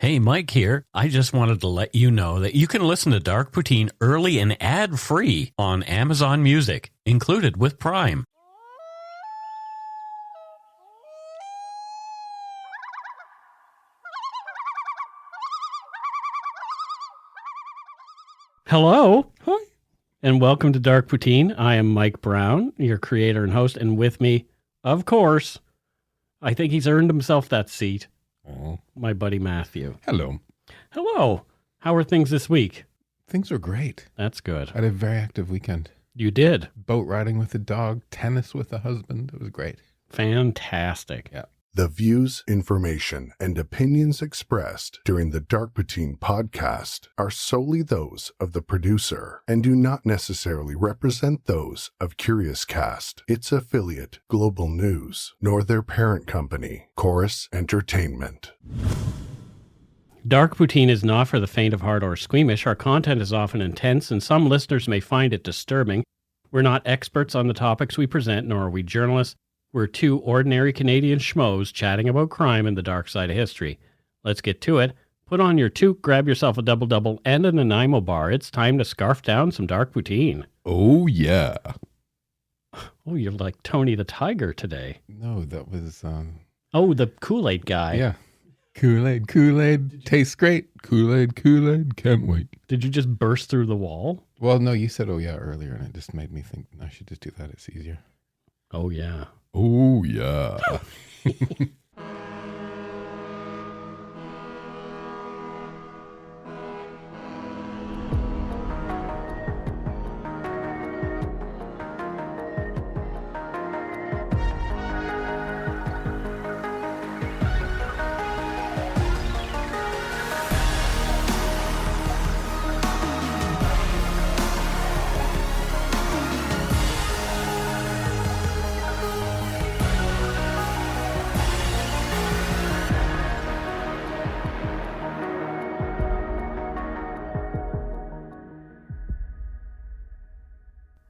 Hey, Mike here. I just wanted to let you know that you can listen to Dark Poutine early and ad-free on Amazon Music, included with Prime. Hello. Hi. And welcome to Dark Poutine. I am Mike Brown, your creator and host, and with me, of course, I think he's earned himself that seat, my buddy Matthew. Hello. Hello. How are things this week? Things are great. That's good. I had a very active weekend. You did? Boat riding with the dog, tennis with the husband. It was great. Fantastic. Yeah. The views, information, and opinions expressed during the Dark Poutine podcast are solely those of the producer and do not necessarily represent those of Curious Cast, its affiliate, Global News, nor their parent company, Chorus Entertainment. Dark Poutine is not for the faint of heart or squeamish. Our content is often intense, and some listeners may find it disturbing. We're not experts on the topics we present, nor are we journalists. We're two ordinary Canadian schmoes chatting about crime and the dark side of history. Let's get to it. Put on your toque, grab yourself a double-double and a Nanaimo bar. It's time to scarf down some Dark Poutine. Oh, yeah. Oh, you're like Tony the Tiger today. No, that was... Oh, the Kool-Aid guy. Yeah. Kool-Aid, tastes great. Kool-Aid, can't wait. Did you just burst through the wall? Well, no, you said, oh, yeah, earlier, and it just made me think I should just do that. It's easier. Oh, yeah. Oh, yeah.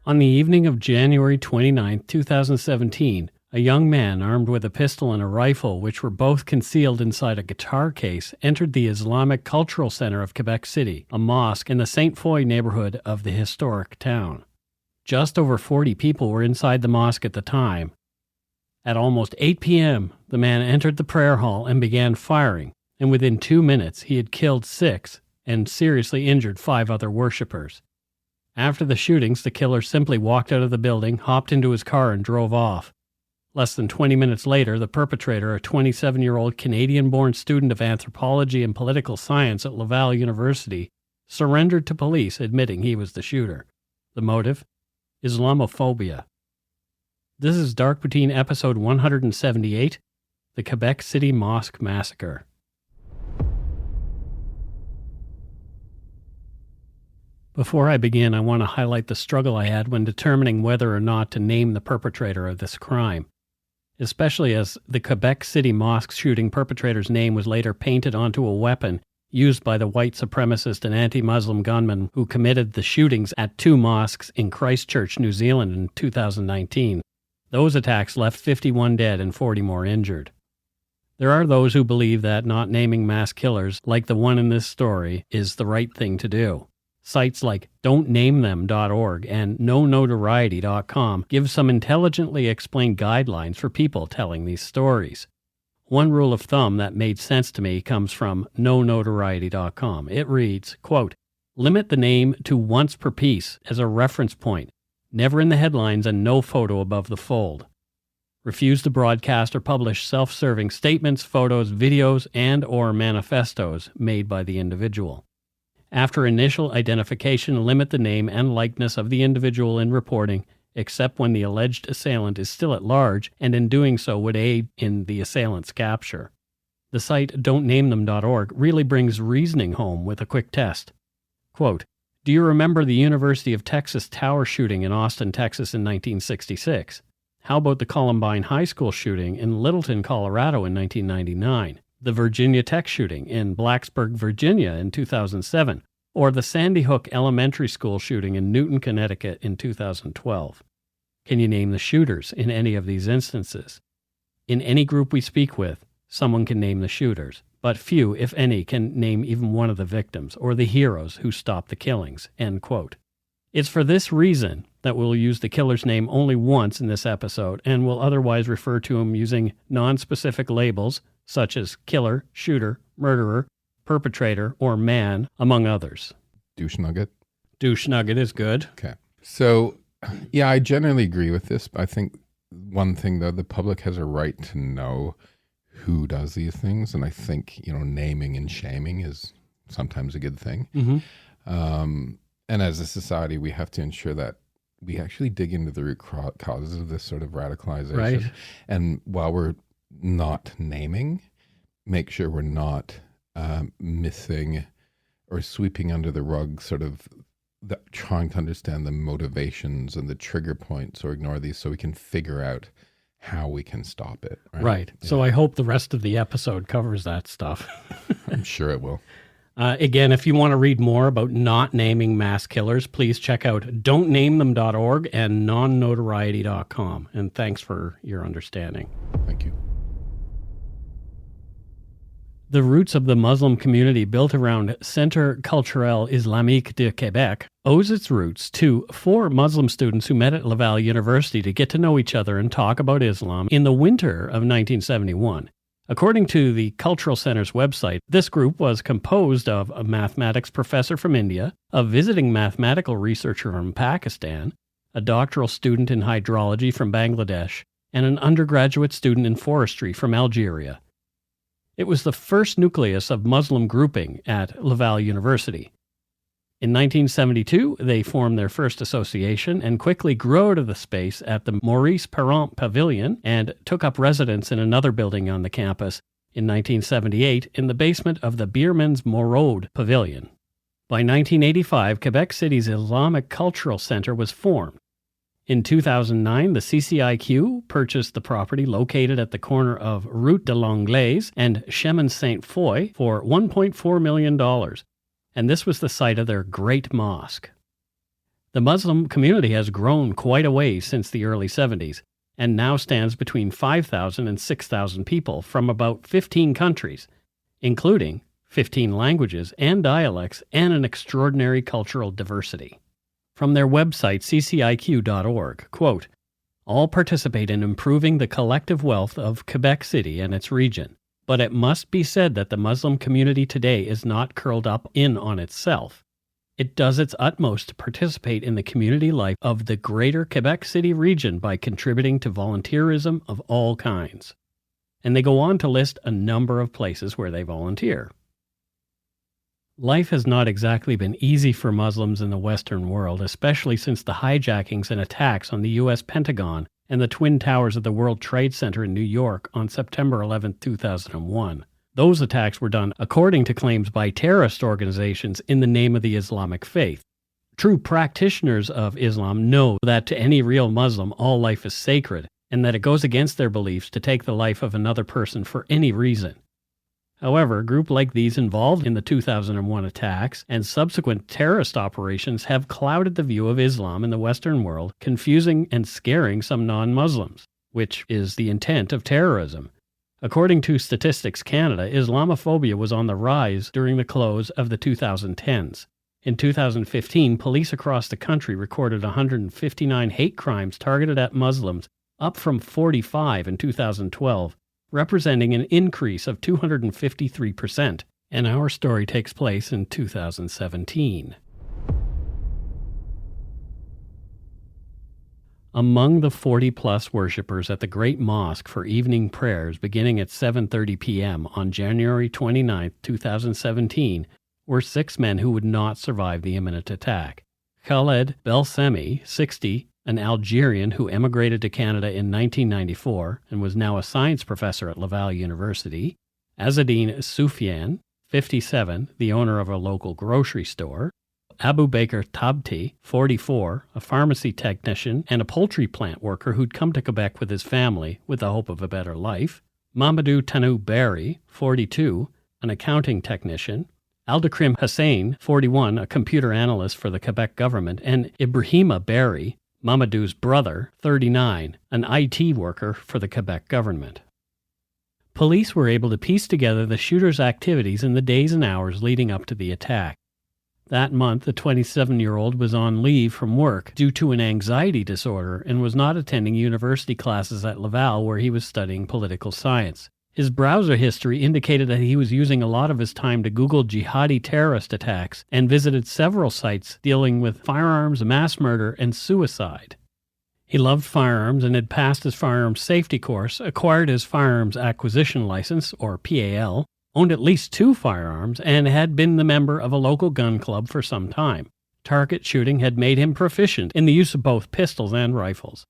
On the evening of January 29, 2017, a young man armed with a pistol and a rifle, which were both concealed inside a guitar case, entered the Islamic Cultural Center of Quebec City, a mosque in the Sainte-Foy neighbourhood of the historic town. Just over 40 people were inside the mosque at the time. At almost 8 p.m., the man entered the prayer hall and began firing, and within 2 minutes he had killed 6 and seriously injured 5 other worshippers. After the shootings, the killer simply walked out of the building, hopped into his car, and drove off. Less than 20 minutes later, the perpetrator, a 27-year-old Canadian-born student of anthropology and political science at Laval University, surrendered to police, admitting he was the shooter. The motive? Islamophobia. This is Dark Poutine episode 178, the Quebec City Mosque Massacre. Before I begin, I want to highlight the struggle I had when determining whether or not to name the perpetrator of this crime, especially as the Quebec City Mosque shooting perpetrator's name was later painted onto a weapon used by the white supremacist and anti-Muslim gunman who committed the shootings at 2 mosques in Christchurch, New Zealand in 2019. Those attacks left 51 dead and 40 more injured. There are those who believe that not naming mass killers, like the one in this story, is the right thing to do. Sites like don'tnamethem.org and nonotoriety.com give some intelligently explained guidelines for people telling these stories. One rule of thumb that made sense to me comes from nonotoriety.com. It reads, quote, limit the name to once per piece as a reference point, never in the headlines and no photo above the fold. Refuse to broadcast or publish self-serving statements, photos, videos, and or manifestos made by the individual. After initial identification, limit the name and likeness of the individual in reporting, except when the alleged assailant is still at large, and in doing so would aid in the assailant's capture. The site don'tnamethem.org really brings reasoning home with a quick test. Quote, do you remember the University of Texas tower shooting in Austin, Texas in 1966? How about the Columbine High School shooting in Littleton, Colorado in 1999? The Virginia Tech shooting in Blacksburg, Virginia in 2007, or the Sandy Hook Elementary School shooting in Newton, Connecticut in 2012. Can you name the shooters in any of these instances? In any group we speak with, someone can name the shooters, but few, if any, can name even one of the victims or the heroes who stopped the killings." End quote. It's for this reason that we'll use the killer's name only once in this episode, and will otherwise refer to him using non-specific labels such as killer, shooter, murderer, perpetrator, or man, among others. Douche nugget. Douche nugget is good. Okay. So, yeah, I generally agree with this. But I think one thing, though, the public has a right to know who does these things. And I think, naming and shaming is sometimes a good thing. Mm-hmm. And as a society, we have to ensure that we actually dig into the root causes of this sort of radicalization. Right. And while we're not naming, make sure we're not missing or sweeping under the rug sort of trying to understand the motivations and the trigger points, or ignore these so we can figure out how we can stop it. Right. Yeah. So I hope the rest of the episode covers that stuff. I'm sure it will. Again, if you want to read more about not naming mass killers, please check out don'tnamethem.org and nonnotoriety.com. And thanks for your understanding. Thank you. The roots of the Muslim community built around Centre Culturel Islamique de Quebec owes its roots to 4 Muslim students who met at Laval University to get to know each other and talk about Islam in the winter of 1971. According to the Cultural Centre's website, this group was composed of a mathematics professor from India, a visiting mathematical researcher from Pakistan, a doctoral student in hydrology from Bangladesh, and an undergraduate student in forestry from Algeria. It was the first nucleus of Muslim grouping at Laval University. In 1972, they formed their first association and quickly grew out of the space at the Maurice Perrant Pavilion and took up residence in another building on the campus in 1978 in the basement of the Biermans Morode Pavilion. By 1985, Quebec City's Islamic Cultural Centre was formed. In 2009, the CCIQ purchased the property located at the corner of Route de l'Anglaise and Chemin Sainte-Foy for $1.4 million. And this was the site of their Great Mosque. The Muslim community has grown quite a ways since the early 70s, and now stands between 5,000 and 6,000 people from about 15 countries, including 15 languages and dialects and an extraordinary cultural diversity. From their website, cciq.org, quote, "All participate in improving the collective wealth of Quebec City and its region. But it must be said that the Muslim community today is not curled up in on itself. It does its utmost to participate in the community life of the greater Quebec City region by contributing to volunteerism of all kinds." And they go on to list a number of places where they volunteer. Life has not exactly been easy for Muslims in the Western world, especially since the hijackings and attacks on the U.S. Pentagon and the Twin Towers of the World Trade Center in New York on September 11, 2001. Those attacks were done according to claims by terrorist organizations in the name of the Islamic faith. True practitioners of Islam know that to any real Muslim, all life is sacred, and that it goes against their beliefs to take the life of another person for any reason. However, a group like these involved in the 2001 attacks and subsequent terrorist operations have clouded the view of Islam in the Western world, confusing and scaring some non-Muslims, which is the intent of terrorism. According to Statistics Canada, Islamophobia was on the rise during the close of the 2010s. In 2015, police across the country recorded 159 hate crimes targeted at Muslims, up from 45 in 2012. Representing an increase of 253%, and our story takes place in 2017. Among the 40-plus worshippers at the Great Mosque for evening prayers beginning at 7:30 p.m. on January 29, 2017, were 6 men who would not survive the imminent attack. Khaled Belsemi, 60, an Algerian who emigrated to Canada in 1994 and was now a science professor at Laval University, Azzedine Soufiane, 57, the owner of a local grocery store, Abu Bakr Tabti, 44, a pharmacy technician and a poultry plant worker who'd come to Quebec with his family with the hope of a better life, Mamadou Tanou Barry, 42, an accounting technician, Aldakrim Hussein, 41, a computer analyst for the Quebec government, and Ibrahima Barry, Mamadou's brother, 39, an IT worker for the Quebec government. Police were able to piece together the shooter's activities in the days and hours leading up to the attack. That month, the 27-year-old was on leave from work due to an anxiety disorder and was not attending university classes at Laval, where he was studying political science. His browser history indicated that he was using a lot of his time to Google jihadi terrorist attacks and visited several sites dealing with firearms, mass murder, and suicide. He loved firearms and had passed his firearms safety course, acquired his firearms acquisition license, or PAL, owned at least 2 firearms, and had been the member of a local gun club for some time. Target shooting had made him proficient in the use of both pistols and rifles.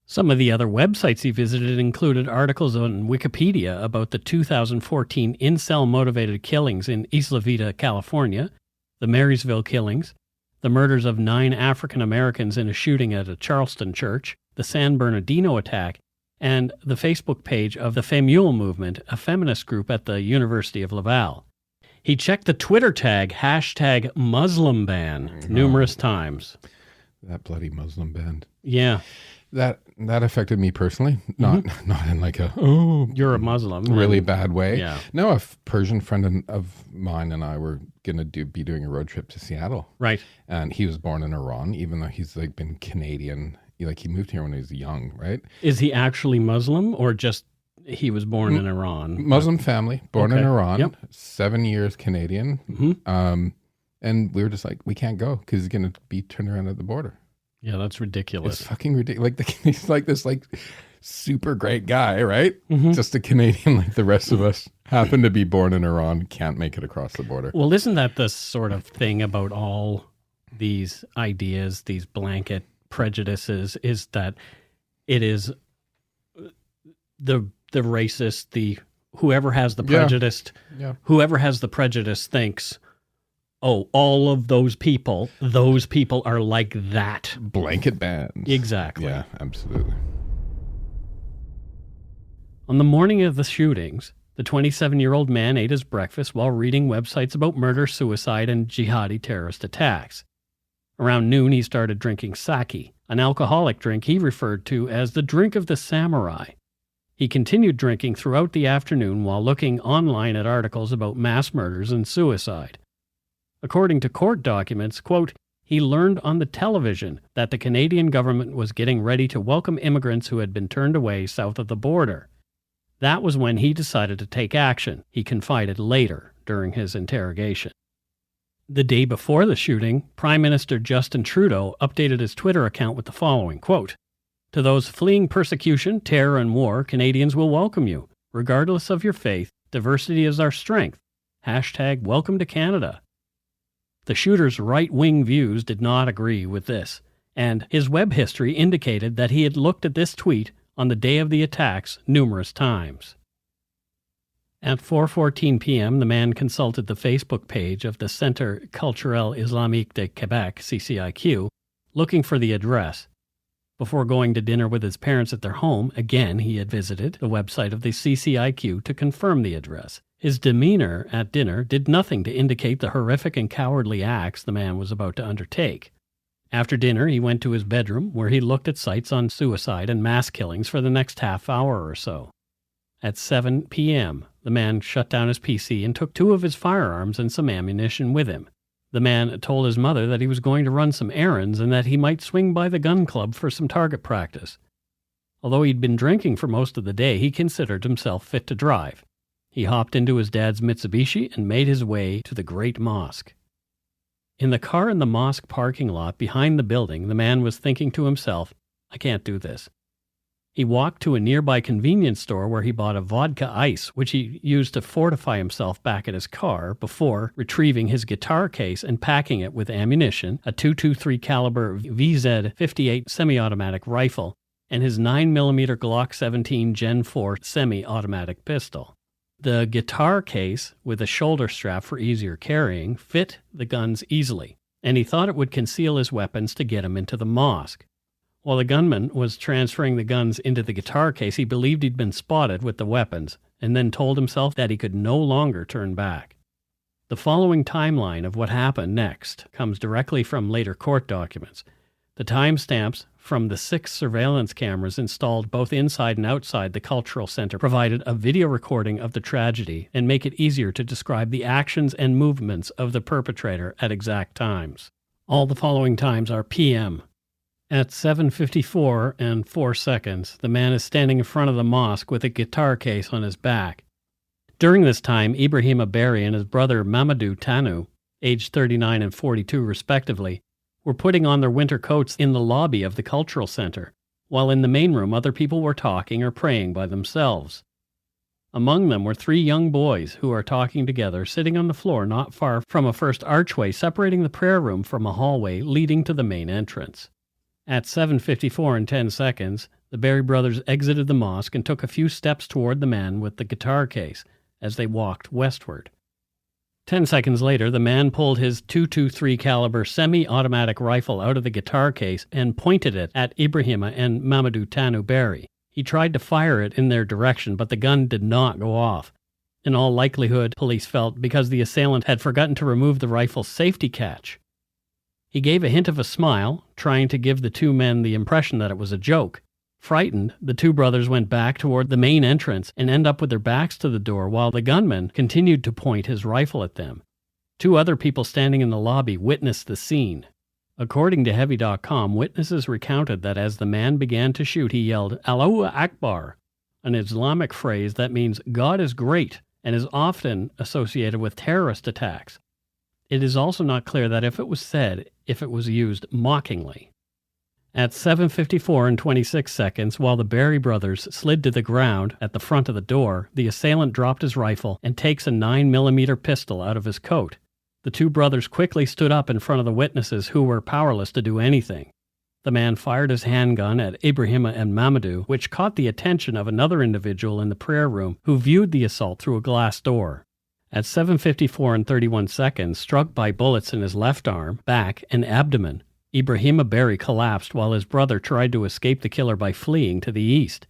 Some of the other websites he visited included articles on Wikipedia about the 2014 incel-motivated killings in Isla Vista, California, the Marysville killings, the murders of 9 African Americans in a shooting at a Charleston church, the San Bernardino attack, and the Facebook page of the Femule Movement, a feminist group at the University of Laval. He checked the Twitter tag #MuslimBan numerous times. That bloody Muslim ban. Yeah. That affected me personally, not in like a you're a Muslim really bad way. Yeah. No, a Persian friend of mine and I were gonna be doing a road trip to Seattle. Right. And he was born in Iran, even though he's like been Canadian. He moved here when he was young, right? Is he actually Muslim or just he was born in Iran? Muslim family, born in Iran, Yep. 7 years Canadian. And we were just like, we can't go because he's gonna be turned around at the border. Yeah, that's ridiculous. It's fucking ridiculous. Like he's like this super great guy, right? Just a Canadian like the rest of us. Happen to be born in Iran, can't make it across the border. Well, isn't that the sort of thing about all these ideas, these blanket prejudices, is that it is the racist, whoever has the prejudice, whoever has the prejudice thinks, oh, all of those people are like that. Blanket bans. Exactly. Yeah, absolutely. On the morning of the shootings, the 27-year-old man ate his breakfast while reading websites about murder, suicide, and jihadi terrorist attacks. Around noon, he started drinking sake, an alcoholic drink he referred to as the drink of the samurai. He continued drinking throughout the afternoon while looking online at articles about mass murders and suicide. According to court documents, quote, he learned on the television that the Canadian government was getting ready to welcome immigrants who had been turned away south of the border. That was when he decided to take action, he confided later during his interrogation. The day before the shooting, Prime Minister Justin Trudeau updated his Twitter account with the following, quote, to those fleeing persecution, terror, and war, Canadians will welcome you. Regardless of your faith, diversity is our strength. #welcome to Canada. The shooter's right-wing views did not agree with this, and his web history indicated that he had looked at this tweet on the day of the attacks numerous times. At 4:14 p.m., the man consulted the Facebook page of the Centre Culturel Islamique de Quebec, CCIQ, looking for the address. Before going to dinner with his parents at their home, again he had visited the website of the CCIQ to confirm the address. His demeanor at dinner did nothing to indicate the horrific and cowardly acts the man was about to undertake. After dinner, he went to his bedroom, where he looked at sites on suicide and mass killings for the next half hour or so. At 7 p.m., the man shut down his PC and took 2 of his firearms and some ammunition with him. The man told his mother that he was going to run some errands and that he might swing by the gun club for some target practice. Although he'd been drinking for most of the day, he considered himself fit to drive. He hopped into his dad's Mitsubishi and made his way to the Great Mosque. In the car in the mosque parking lot behind the building, the man was thinking to himself, I can't do this. He walked to a nearby convenience store where he bought a vodka ice, which he used to fortify himself back at his car before retrieving his guitar case and packing it with ammunition, a .223 caliber VZ-58 semi-automatic rifle, and his 9mm Glock 17 Gen 4 semi-automatic pistol. The guitar case, with a shoulder strap for easier carrying, fit the guns easily, and he thought it would conceal his weapons to get him into the mosque. While the gunman was transferring the guns into the guitar case, he believed he'd been spotted with the weapons, and then told himself that he could no longer turn back. The following timeline of what happened next comes directly from later court documents. The timestamps from the 6 surveillance cameras installed both inside and outside the cultural center provided a video recording of the tragedy and make it easier to describe the actions and movements of the perpetrator at exact times. All the following times are PM. At 7:54 and 4 seconds, the man is standing in front of the mosque with a guitar case on his back. During this time, Ibrahima Berry and his brother Mamadou Tanu, aged 39 and 42 respectively, were putting on their winter coats in the lobby of the cultural center, while in the main room other people were talking or praying by themselves. Among them were 3 young boys who are talking together, sitting on the floor not far from a first archway separating the prayer room from a hallway leading to the main entrance. At 7:54 and 10 seconds, the Berry brothers exited the mosque and took a few steps toward the man with the guitar case as they walked westward. 10 seconds later, the man pulled his .223 caliber semi-automatic rifle out of the guitar case and pointed it at Ibrahima and Mamadou Tanu Berry. He tried to fire it in their direction, but the gun did not go off. In all likelihood, police felt, because the assailant had forgotten to remove the rifle's safety catch. He gave a hint of a smile, trying to give the 2 men the impression that it was a joke. Frightened, the 2 brothers went back toward the main entrance and ended up with their backs to the door while the gunman continued to point his rifle at them. 2 other people standing in the lobby witnessed the scene. According to Heavy.com, witnesses recounted that as the man began to shoot, he yelled, "Allahu Akbar," an Islamic phrase that means God is great and is often associated with terrorist attacks. It is also not clear that if it was used mockingly. At 7:54 and 26 seconds, while the Berry brothers slid to the ground at the front of the door, the assailant dropped his rifle and takes a 9mm pistol out of his coat. The 2 brothers quickly stood up in front of the witnesses who were powerless to do anything. The man fired his handgun at Ibrahima and Mamadou, which caught the attention of another individual in the prayer room who viewed the assault through a glass door. At 7:54 and 31 seconds, struck by bullets in his left arm, back, and abdomen, Ibrahima Berry collapsed while his brother tried to escape the killer by fleeing to the east.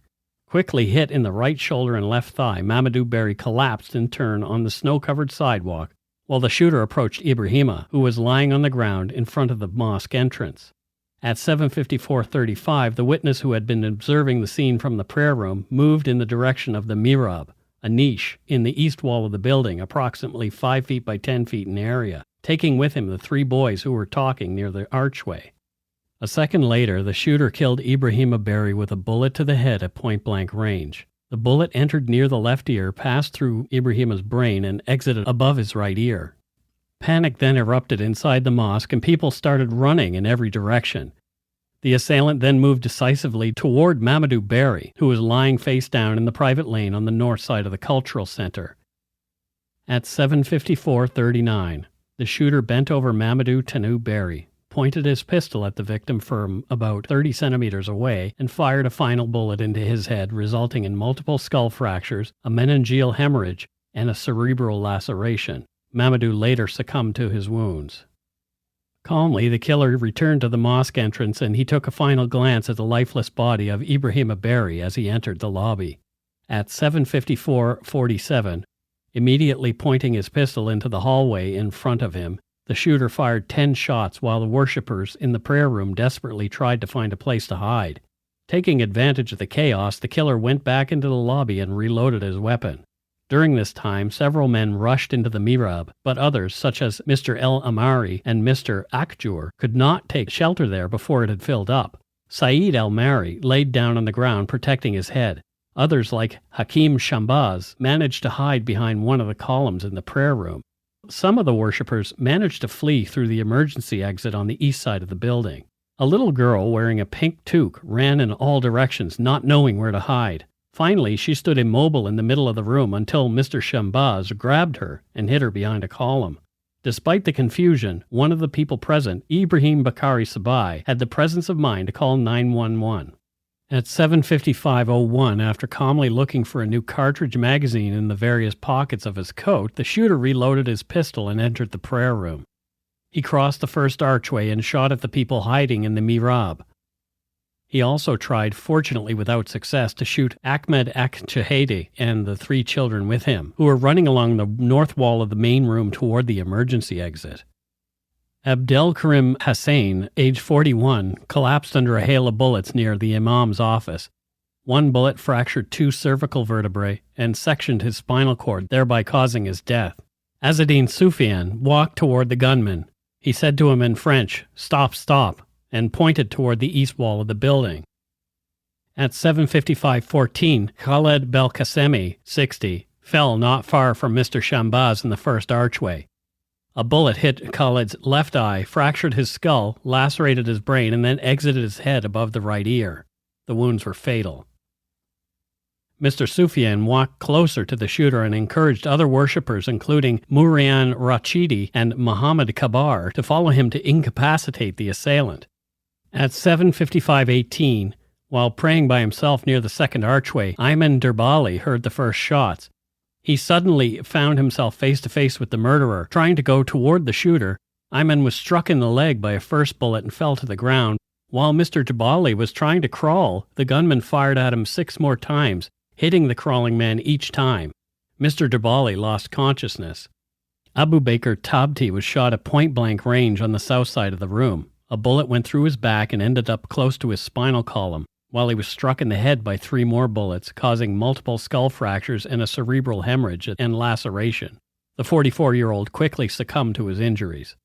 Quickly hit in the right shoulder and left thigh, Mamadou Berry collapsed in turn on the snow-covered sidewalk while the shooter approached Ibrahima, who was lying on the ground in front of the mosque entrance. At 7:54:35, the witness who had been observing the scene from the prayer room moved in the direction of the mihrab, a niche in the east wall of the building, approximately 5 feet by 10 feet in area, taking with him the 3 boys who were talking near the archway. A second later, the shooter killed Ibrahima Berry with a bullet to the head at point-blank range. The bullet entered near the left ear, passed through Ibrahima's brain, and exited above his right ear. Panic then erupted inside the mosque, and people started running in every direction. The assailant then moved decisively toward Mamadou Berry, who was lying face down in the private lane on the north side of the cultural center. At 7:54:39, the shooter bent over Mamadou Tanu Berry, pointed his pistol at the victim from about 30 centimeters away, and fired a final bullet into his head, resulting in multiple skull fractures, a meningeal hemorrhage, and a cerebral laceration. Mamadou later succumbed to his wounds. Calmly, the killer returned to the mosque entrance and he took a final glance at the lifeless body of Ibrahima Berry as he entered the lobby. At 7:54:47, immediately pointing his pistol into the hallway in front of him, the shooter fired 10 shots while the worshippers in the prayer room desperately tried to find a place to hide. Taking advantage of the chaos, the killer went back into the lobby and reloaded his weapon. During this time, several men rushed into the mihrab, but others, such as Mr. El Amari and Mr. Akjour, could not take shelter there before it had filled up. Saeed El Mari laid down on the ground, protecting his head. Others, like Hakim Shambaz, managed to hide behind one of the columns in the prayer room. Some of the worshippers managed to flee through the emergency exit on the east side of the building. A little girl wearing a pink toque ran in all directions, not knowing where to hide. Finally, she stood immobile in the middle of the room until Mr. Shambaz grabbed her and hid her behind a column. Despite the confusion, one of the people present, Ibrahim Bakari Sabai, had the presence of mind to call 911. At 7:55:01, after calmly looking for a new cartridge magazine in the various pockets of his coat, the shooter reloaded his pistol and entered the prayer room. He crossed the first archway and shot at the people hiding in the mihrab. He also tried, fortunately without success, to shoot Ahmed Ak-Chahedi and the 3 children with him, who were running along the north wall of the main room toward the emergency exit. Abdelkarim Hussein, age 41, collapsed under a hail of bullets near the imam's office. One bullet fractured 2 cervical vertebrae and sectioned his spinal cord, thereby causing his death. Azzedine Soufiane walked toward the gunman. He said to him in French, "Stop, stop," and pointed toward the east wall of the building. At 7:55:14, Khaled Belkacemi, 60, fell not far from Mr. Shambaz in the first archway. A bullet hit Khaled's left eye, fractured his skull, lacerated his brain, and then exited his head above the right ear. The wounds were fatal. Mr. Soufiane walked closer to the shooter and encouraged other worshippers, including Mourian Rachidi and Mohammed Kabar, to follow him to incapacitate the assailant. At 7:55:18, while praying by himself near the second archway, Ayman Derbali heard the first shots. He suddenly found himself face to face with the murderer. Trying to go toward the shooter, Ayman was struck in the leg by a first bullet and fell to the ground. While Mr. Derbali was trying to crawl, the gunman fired at him 6 more times, hitting the crawling man each time. Mr. Derbali lost consciousness. Abu Bakr Tabti was shot at point-blank range on the south side of the room. A bullet went through his back and ended up close to his spinal column, while he was struck in the head by 3 more bullets, causing multiple skull fractures and a cerebral hemorrhage and laceration. The 44-year-old quickly succumbed to his injuries.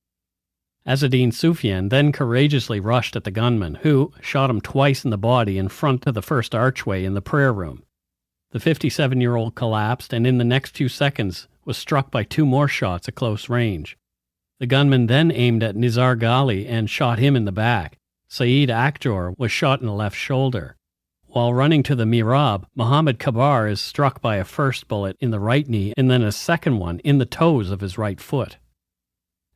Azzedine Soufiane then courageously rushed at the gunman, who shot him twice in the body in front of the first archway in the prayer room. The 57-year-old collapsed and in the next few seconds was struck by 2 more shots at close range. The gunman then aimed at Nizar Ghali and shot him in the back. Saeed Akhjor was shot in the left shoulder. While running to the mihrab, Mohammed Kabar is struck by a first bullet in the right knee and then a second one in the toes of his right foot.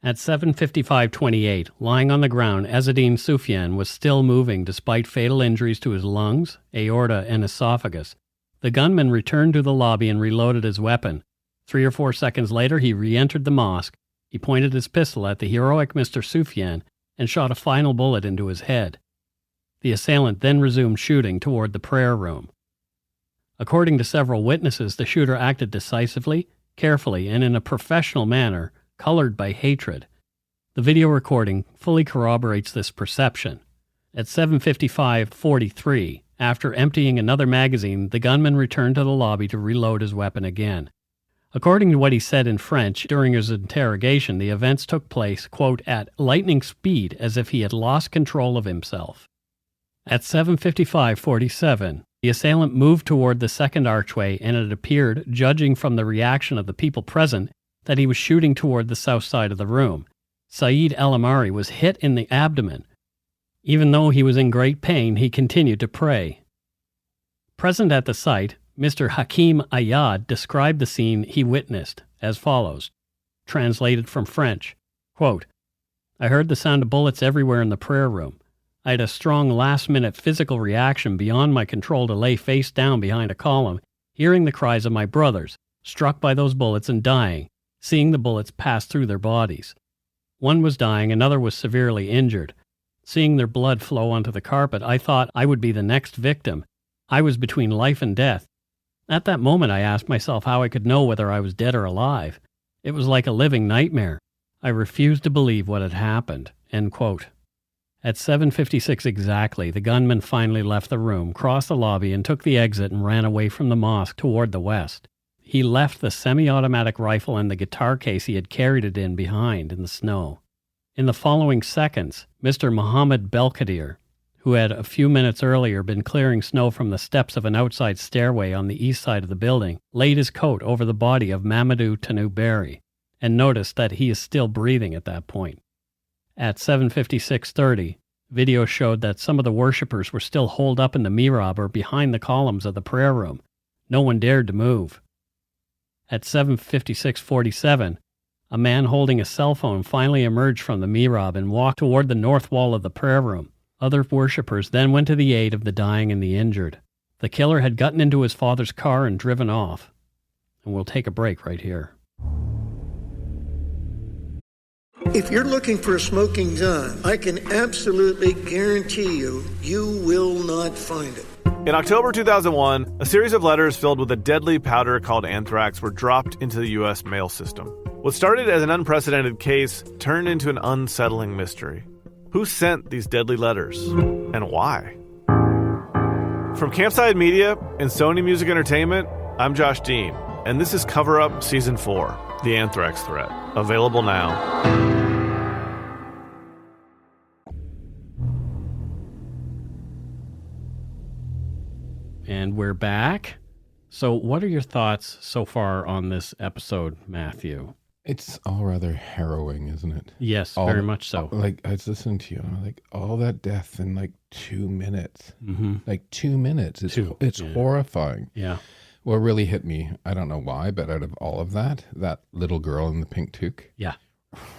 At 7:55:28, lying on the ground, Azzedine Soufiane was still moving despite fatal injuries to his lungs, aorta, and esophagus. The gunman returned to the lobby and reloaded his weapon. 3 or 4 seconds later, he re-entered the mosque. He pointed his pistol at the heroic Mr. Soufiane and shot a final bullet into his head. The assailant then resumed shooting toward the prayer room. According to several witnesses, the shooter acted decisively, carefully, and in a professional manner, colored by hatred. The video recording fully corroborates this perception. At 7:55:43, after emptying another magazine, the gunman returned to the lobby to reload his weapon again. According to what he said in French during his interrogation, the events took place, quote, at lightning speed, as if he had lost control of himself. At 7:55:47, the assailant moved toward the second archway, and it appeared, judging from the reaction of the people present, that he was shooting toward the south side of the room. Saeed El Amari was hit in the abdomen. Even though he was in great pain, he continued to pray. Present at the site, Mr. Hakim Ayad described the scene he witnessed as follows, translated from French, quote, "I heard the sound of bullets everywhere in the prayer room. I had a strong last-minute physical reaction beyond my control to lay face down behind a column, hearing the cries of my brothers, struck by those bullets and dying, seeing the bullets pass through their bodies. One was dying, another was severely injured. Seeing their blood flow onto the carpet, I thought I would be the next victim. I was between life and death. At that moment, I asked myself how I could know whether I was dead or alive. It was like a living nightmare. I refused to believe what had happened." End quote. At 7:56 exactly, the gunman finally left the room, crossed the lobby, and took the exit and ran away from the mosque toward the west. He left the semi-automatic rifle and the guitar case he had carried it in behind in the snow. In the following seconds, Mr. Mohammed Belkadir, who had a few minutes earlier been clearing snow from the steps of an outside stairway on the east side of the building, laid his coat over the body of Mamadou Tanouberi and noticed that he is still breathing at that point. At 7:56:30, video showed that some of the worshippers were still holed up in the mihrab or behind the columns of the prayer room. No one dared to move. At 7:56:47, a man holding a cell phone finally emerged from the mihrab and walked toward the north wall of the prayer room. Other worshippers then went to the aid of the dying and the injured. The killer had gotten into his father's car and driven off. And we'll take a break right here. If you're looking for a smoking gun, I can absolutely guarantee you, you will not find it. In October 2001, a series of letters filled with a deadly powder called anthrax were dropped into the U.S. mail system. What started as an unprecedented case turned into an unsettling mystery. Who sent these deadly letters, and why? From Campside Media and Sony Music Entertainment, I'm Josh Dean, and this is Cover Up Season 4, The Anthrax Threat, available now. And we're back. So what are your thoughts so far on this episode, Matthew? It's all rather harrowing, isn't it? Yes, very much so. Like, I was listening to you, and I'm like, all that death in like 2 minutes. Mm-hmm. Like 2 minutes. It's horrifying. Yeah. What really hit me, I don't know why, but out of all of that little girl in the pink toque. Yeah.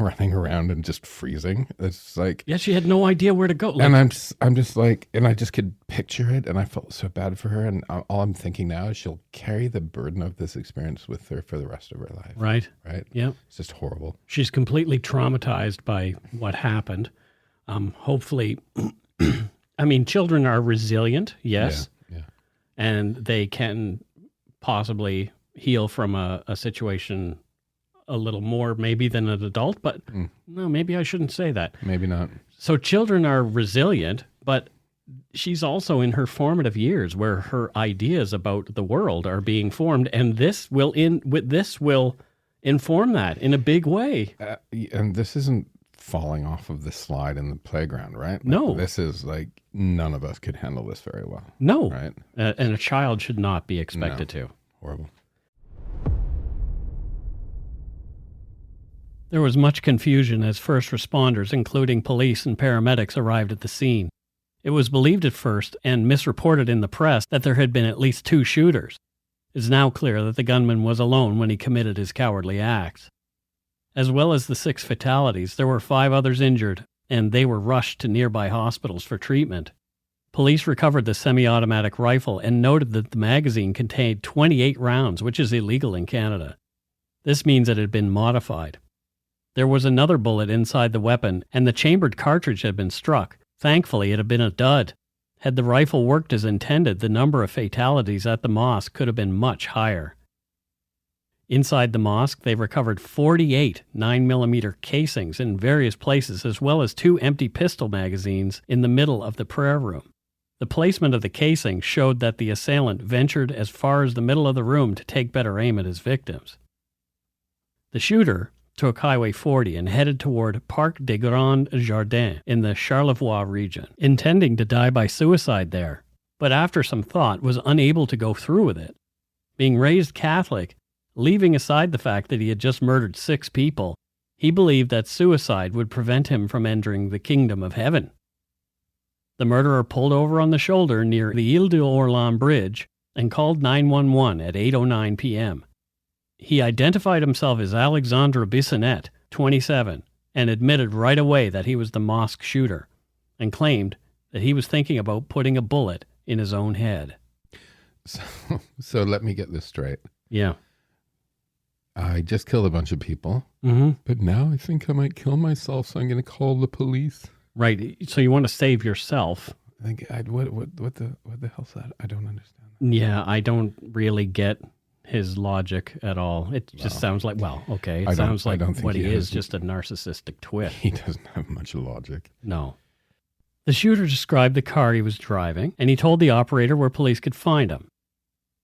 Running around and just freezing. It's like, yeah, she had no idea where to go. Like, and I'm just like, and I just could picture it, and I felt so bad for her. And all I'm thinking now is she'll carry the burden of this experience with her for the rest of her life. Right. Yeah. It's just horrible. She's completely traumatized by what happened. Hopefully, I mean, children are resilient, yes, yeah. And they can possibly heal from a situation a little more maybe than an adult, but no, maybe I shouldn't say that. Maybe not. So children are resilient, but she's also in her formative years where her ideas about the world are being formed, and this will inform that in a big way. And this isn't falling off of the slide in the playground, right? Like, no. This is like, none of us could handle this very well. No. Right? And a child should not be expected to. Horrible. There was much confusion as first responders, including police and paramedics, arrived at the scene. It was believed at first, and misreported in the press, that there had been at least 2 shooters. It is now clear that the gunman was alone when he committed his cowardly acts. As well as the 6 fatalities, there were 5 others injured, and they were rushed to nearby hospitals for treatment. Police recovered the semi-automatic rifle and noted that the magazine contained 28 rounds, which is illegal in Canada. This means it had been modified. There was another bullet inside the weapon, and the chambered cartridge had been struck. Thankfully, it had been a dud. Had the rifle worked as intended, the number of fatalities at the mosque could have been much higher. Inside the mosque, they recovered 48 9mm casings in various places, as well as 2 empty pistol magazines in the middle of the prayer room. The placement of the casing showed that the assailant ventured as far as the middle of the room to take better aim at his victims. The shooter took Highway 40 and headed toward Parc des Grands Jardins in the Charlevoix region, intending to die by suicide there, but after some thought was unable to go through with it. Being raised Catholic, leaving aside the fact that he had just murdered 6 people, he believed that suicide would prevent him from entering the kingdom of heaven. The murderer pulled over on the shoulder near the Ile d'Orléans Bridge and called 911 at 8:09 p.m. He identified himself as Alexandre Bissonnette, 27, and admitted right away that he was the mosque shooter, and claimed that he was thinking about putting a bullet in his own head. So let me get this straight. Yeah. I just killed a bunch of people, but now I think I might kill myself, so I'm going to call the police. Right. So you want to save yourself. I think what the hell's that? I don't understand. Yeah, I don't really get his logic at all. It just sounds like, okay, it sounds like what he is, just a narcissistic twit. He doesn't have much logic. No. The shooter described the car he was driving, and he told the operator where police could find him.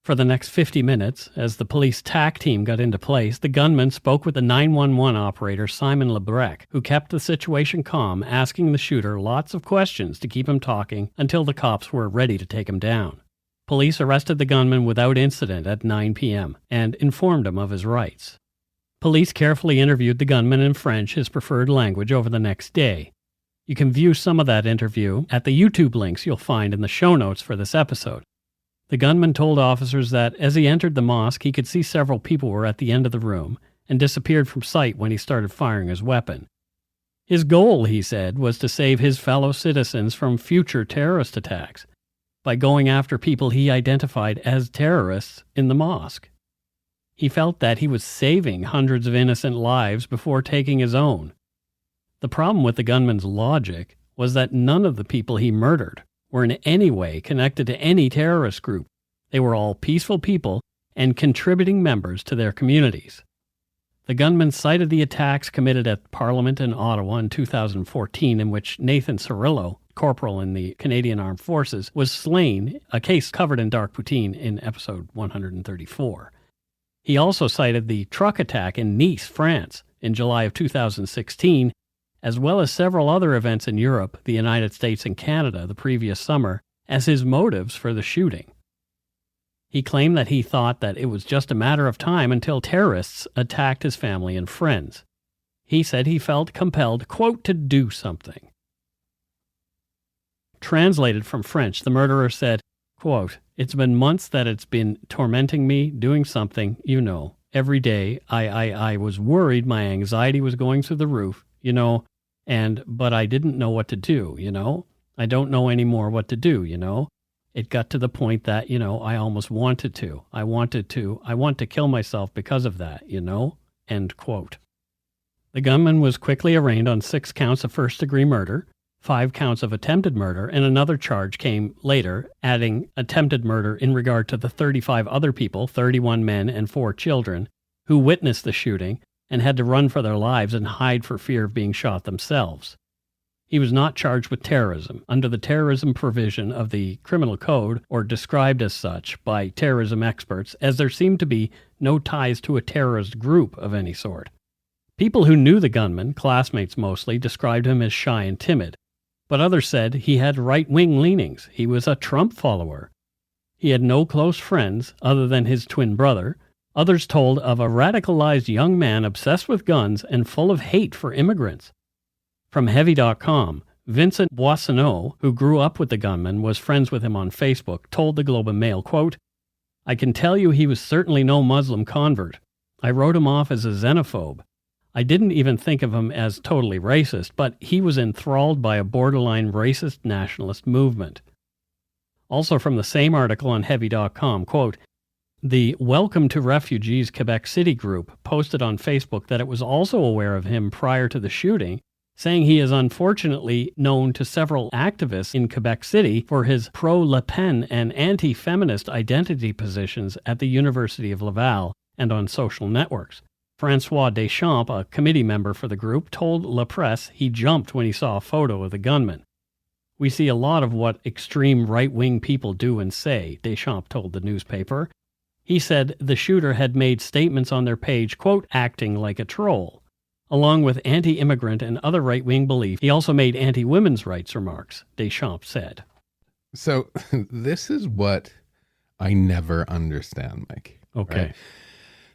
For the next 50 minutes, as the police TAC team got into place, the gunman spoke with the 911 operator, Simon Lebrec, who kept the situation calm, asking the shooter lots of questions to keep him talking until the cops were ready to take him down. Police arrested the gunman without incident at 9 p.m. and informed him of his rights. Police carefully interviewed the gunman in French, his preferred language, over the next day. You can view some of that interview at the YouTube links you'll find in the show notes for this episode. The gunman told officers that as he entered the mosque, he could see several people were at the end of the room and disappeared from sight when he started firing his weapon. His goal, he said, was to save his fellow citizens from future terrorist attacks by going after people he identified as terrorists in the mosque. He felt that he was saving hundreds of innocent lives before taking his own. The problem with the gunman's logic was that none of the people he murdered were in any way connected to any terrorist group. They were all peaceful people and contributing members to their communities. The gunman cited the attacks committed at Parliament in Ottawa in 2014, in which Nathan Cirillo, corporal in the Canadian Armed Forces, was slain, a case covered in Dark Poutine in episode 134. He also cited the truck attack in Nice, France, in July of 2016, as well as several other events in Europe, the United States, and Canada the previous summer, as his motives for the shooting. He claimed that he thought that it was just a matter of time until terrorists attacked his family and friends. He said he felt compelled, quote, to do something. Translated from French, the murderer said, quote, "It's been months that it's been tormenting me, doing something, you know. Every day, I was worried my anxiety was going through the roof, you know, but I didn't know what to do, you know. I don't know anymore what to do, you know. It got to the point that, you know, I almost wanted to. I want to kill myself because of that, you know," end quote. The gunman was quickly arraigned on 6 counts of first-degree murder, 5 counts of attempted murder, and another charge came later, adding attempted murder in regard to the 35 other people, 31 men and 4 children, who witnessed the shooting and had to run for their lives and hide for fear of being shot themselves. He was not charged with terrorism under the terrorism provision of the Criminal Code, or described as such by terrorism experts, as there seemed to be no ties to a terrorist group of any sort. People who knew the gunman, classmates mostly, described him as shy and timid, but others said he had right-wing leanings. He was a Trump follower. He had no close friends other than his twin brother. Others told of a radicalized young man obsessed with guns and full of hate for immigrants. From Heavy.com, Vincent Boissonneau, who grew up with the gunman, was friends with him on Facebook, told the Globe and Mail, quote, "I can tell you he was certainly no Muslim convert. I wrote him off as a xenophobe. I didn't even think of him as totally racist, but he was enthralled by a borderline racist nationalist movement." Also from the same article on Heavy.com, quote, "The Welcome to Refugees Quebec City group posted on Facebook that it was also aware of him prior to the shooting, saying he is unfortunately known to several activists in Quebec City for his pro-Le Pen and anti-feminist identity positions at the University of Laval and on social networks. Francois Deschamps, a committee member for the group, told La Presse he jumped when he saw a photo of the gunman. "We see a lot of what extreme right-wing people do and say," Deschamps told the newspaper. He said the shooter had made statements on their page, quote, "acting like a troll." Along with anti-immigrant and other right-wing beliefs, he also made anti-women's rights remarks, Deschamps said. So this is what I never understand, Mike. Okay. Right?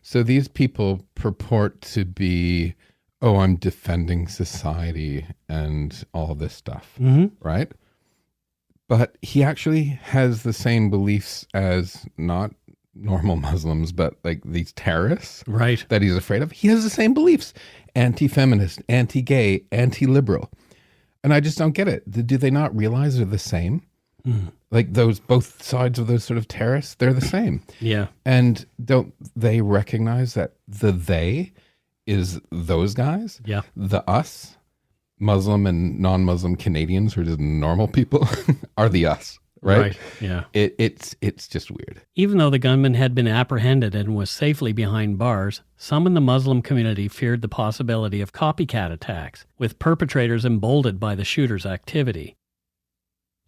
So these people purport to be, oh, I'm defending society and all this stuff, right? But he actually has the same beliefs as not normal Muslims, but like these terrorists, right, that he's afraid of. He has the same beliefs: anti-feminist, anti-gay, anti-liberal. And I just don't get it. Do they not realize they're the same? Like both sides of those sort of terrorists, they're the same. Yeah. And don't they recognize that the they is those guys? Yeah. The us, Muslim and non-Muslim Canadians who are just normal people, are the us. Right? Yeah. It's just weird. Even though the gunman had been apprehended and was safely behind bars, some in the Muslim community feared the possibility of copycat attacks, with perpetrators emboldened by the shooter's activity.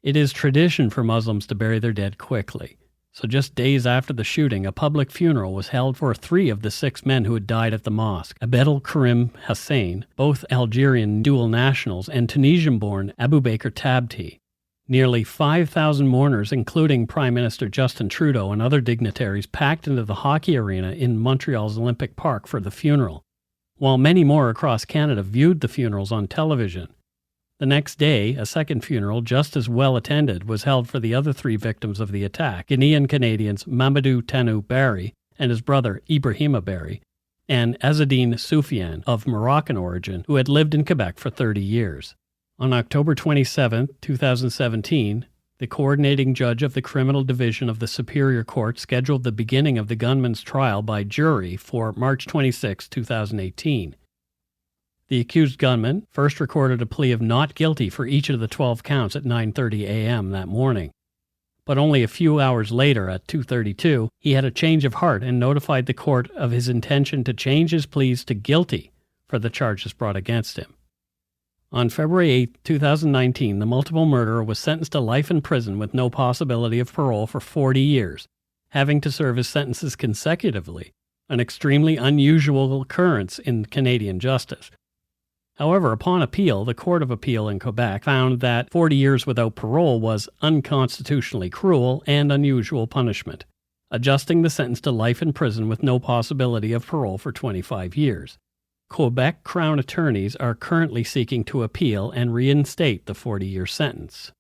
It is tradition for Muslims to bury their dead quickly, so just days after the shooting, a public funeral was held for 3 of the 6 men who had died at the mosque: Abdel Karim Hussein, both Algerian dual nationals, and Tunisian-born Abu Bakr Tabti. Nearly 5,000 mourners, including Prime Minister Justin Trudeau and other dignitaries, packed into the hockey arena in Montreal's Olympic Park for the funeral, while many more across Canada viewed the funerals on television. The next day, a second funeral, just as well attended, was held for the other 3 victims of the attack: Guinean Canadians Mamadou Tanou Barry and his brother Ibrahima Barry, and Azzedine Soufiane, of Moroccan origin, who had lived in Quebec for 30 years. On October 27, 2017, the coordinating judge of the Criminal Division of the Superior Court scheduled the beginning of the gunman's trial by jury for March 26, 2018. The accused gunman first recorded a plea of not guilty for each of the 12 counts at 9:30 a.m. that morning. But only a few hours later, at 2:32, he had a change of heart and notified the court of his intention to change his pleas to guilty for the charges brought against him. On February 8, 2019, the multiple murderer was sentenced to life in prison with no possibility of parole for 40 years, having to serve his sentences consecutively, an extremely unusual occurrence in Canadian justice. However, upon appeal, the Court of Appeal in Quebec found that 40 years without parole was unconstitutionally cruel and unusual punishment, adjusting the sentence to life in prison with no possibility of parole for 25 years. Quebec Crown attorneys are currently seeking to appeal and reinstate the 40-year sentence.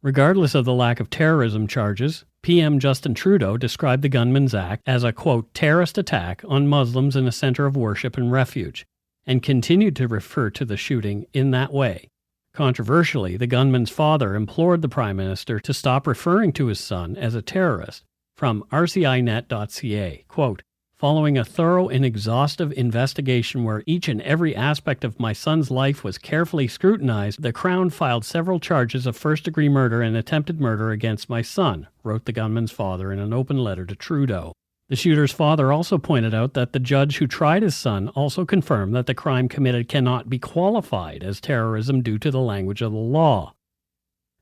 Regardless of the lack of terrorism charges, PM Justin Trudeau described the gunman's act as a, quote, terrorist attack on Muslims in a center of worship and refuge, and continued to refer to the shooting in that way. Controversially, the gunman's father implored the Prime Minister to stop referring to his son as a terrorist. From rcinet.ca, quote, following a thorough and exhaustive investigation where each and every aspect of my son's life was carefully scrutinized, the Crown filed several charges of first-degree murder and attempted murder against my son, wrote the gunman's father in an open letter to Trudeau. The shooter's father also pointed out that the judge who tried his son also confirmed that the crime committed cannot be qualified as terrorism due to the language of the law.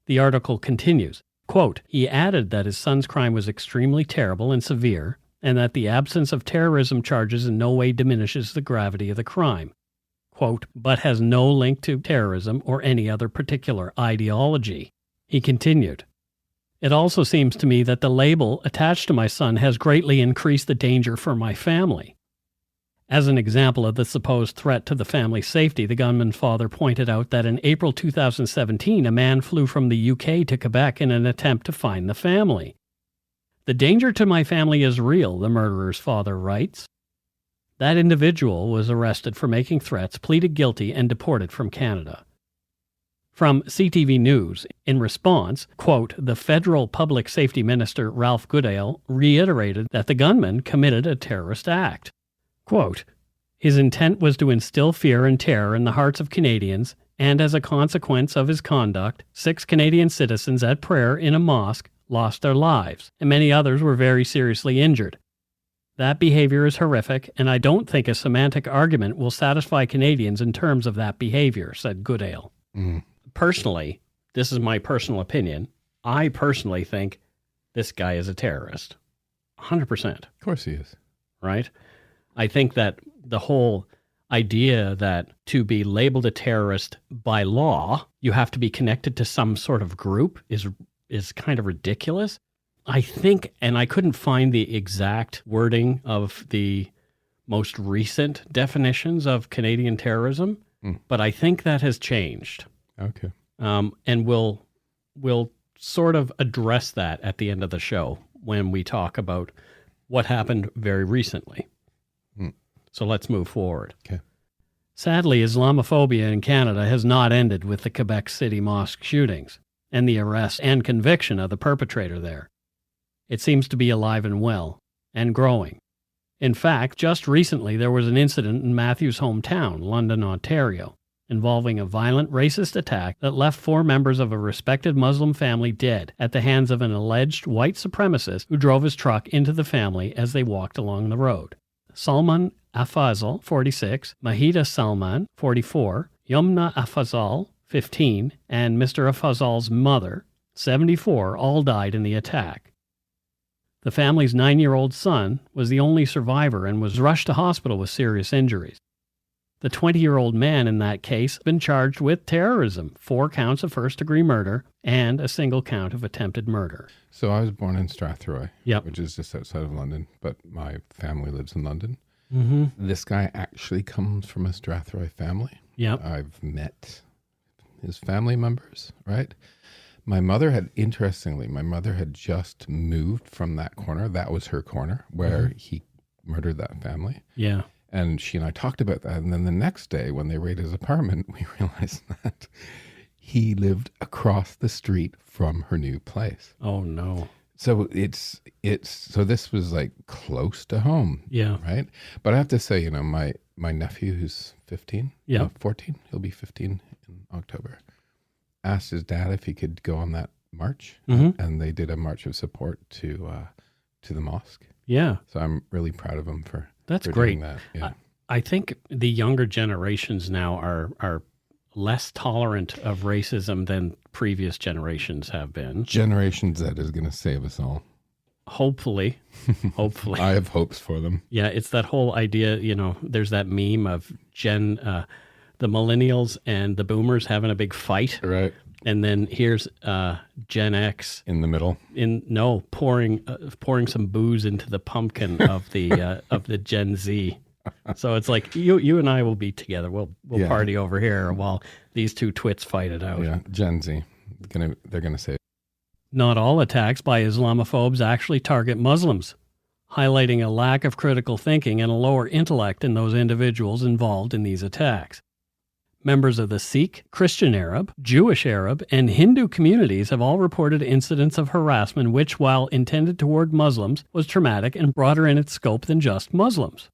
The article continues, quote, he added that his son's crime was extremely terrible and severe, and that the absence of terrorism charges in no way diminishes the gravity of the crime, quote, but has no link to terrorism or any other particular ideology. He continued, it also seems to me that the label attached to my son has greatly increased the danger for my family. As an example of the supposed threat to the family's safety, the gunman's father pointed out that in April 2017, a man flew from the UK to Quebec in an attempt to find the family. The danger to my family is real, the murderer's father writes. That individual was arrested for making threats, pleaded guilty, and deported from Canada. From CTV News, in response, quote, the federal public safety minister, Ralph Goodale, reiterated that the gunman committed a terrorist act. Quote, his intent was to instill fear and terror in the hearts of Canadians, and as a consequence of his conduct, 6 Canadian citizens at prayer in a mosque lost their lives, and many others were very seriously injured. That behavior is horrific, and I don't think a semantic argument will satisfy Canadians in terms of that behavior, said Goodale. Personally, this is my personal opinion, I personally think this guy is a terrorist. 100%. Of course he is. Right? I think that the whole idea that to be labeled a terrorist by law, you have to be connected to some sort of group is kind of ridiculous. I think, and I couldn't find the exact wording of the most recent definitions of Canadian terrorism, but I think that has changed. Okay. And we'll sort of address that at the end of the show when we talk about what happened very recently. So let's move forward. Okay. Sadly, Islamophobia in Canada has not ended with the Quebec City mosque shootings and the arrest and conviction of the perpetrator there. It seems to be alive and well, and growing. In fact, just recently there was an incident in Matthew's hometown, London, Ontario, involving a violent racist attack that left 4 members of a respected Muslim family dead at the hands of an alleged white supremacist who drove his truck into the family as they walked along the road. Salman Afazal, 46, Mahida Salman, 44, Yumna Afazal, 15, and Mr. Afazal's mother, 74, all died in the attack. The family's 9-year-old son was the only survivor and was rushed to hospital with serious injuries. The 20-year-old man in that case has been charged with terrorism, 4 counts of first-degree murder, and a single count of attempted murder. So I was born in Strathroy, Yep. which is just outside of London, but my family lives in London. Mm-hmm. This guy actually comes from a Strathroy family. Yep. I've met his family members, right? My mother had just moved from that corner. That was her corner where he murdered that family. Yeah. And she and I talked about that. And then the next day when they raided his apartment, we realized that he lived across the street from her new place. Oh, no. So so this was like close to home. Yeah. Right. But I have to say, my nephew who's 15. Yeah. No, 14. He'll be 15 in October. Asked his dad if he could go on that march, and they did a march of support to the mosque. Yeah. So I'm really proud of him for That's for great. doing that. Yeah. I think the younger generations now are less tolerant of racism than previous generations have been. Generation Z is going to save us all. Hopefully. I have hopes for them. Yeah, it's that whole idea, there's that meme of the millennials and the boomers having a big fight. Right. And then here's Gen X In the middle. pouring some booze into the pumpkin of the Gen Z. So it's like you and I will be together. We'll party over here while these two twits fight it out. Yeah, Gen Z. They're gonna say. Not all attacks by Islamophobes actually target Muslims, highlighting a lack of critical thinking and a lower intellect in those individuals involved in these attacks. Members of the Sikh, Christian Arab, Jewish Arab, and Hindu communities have all reported incidents of harassment which, while intended toward Muslims, was traumatic and broader in its scope than just Muslims.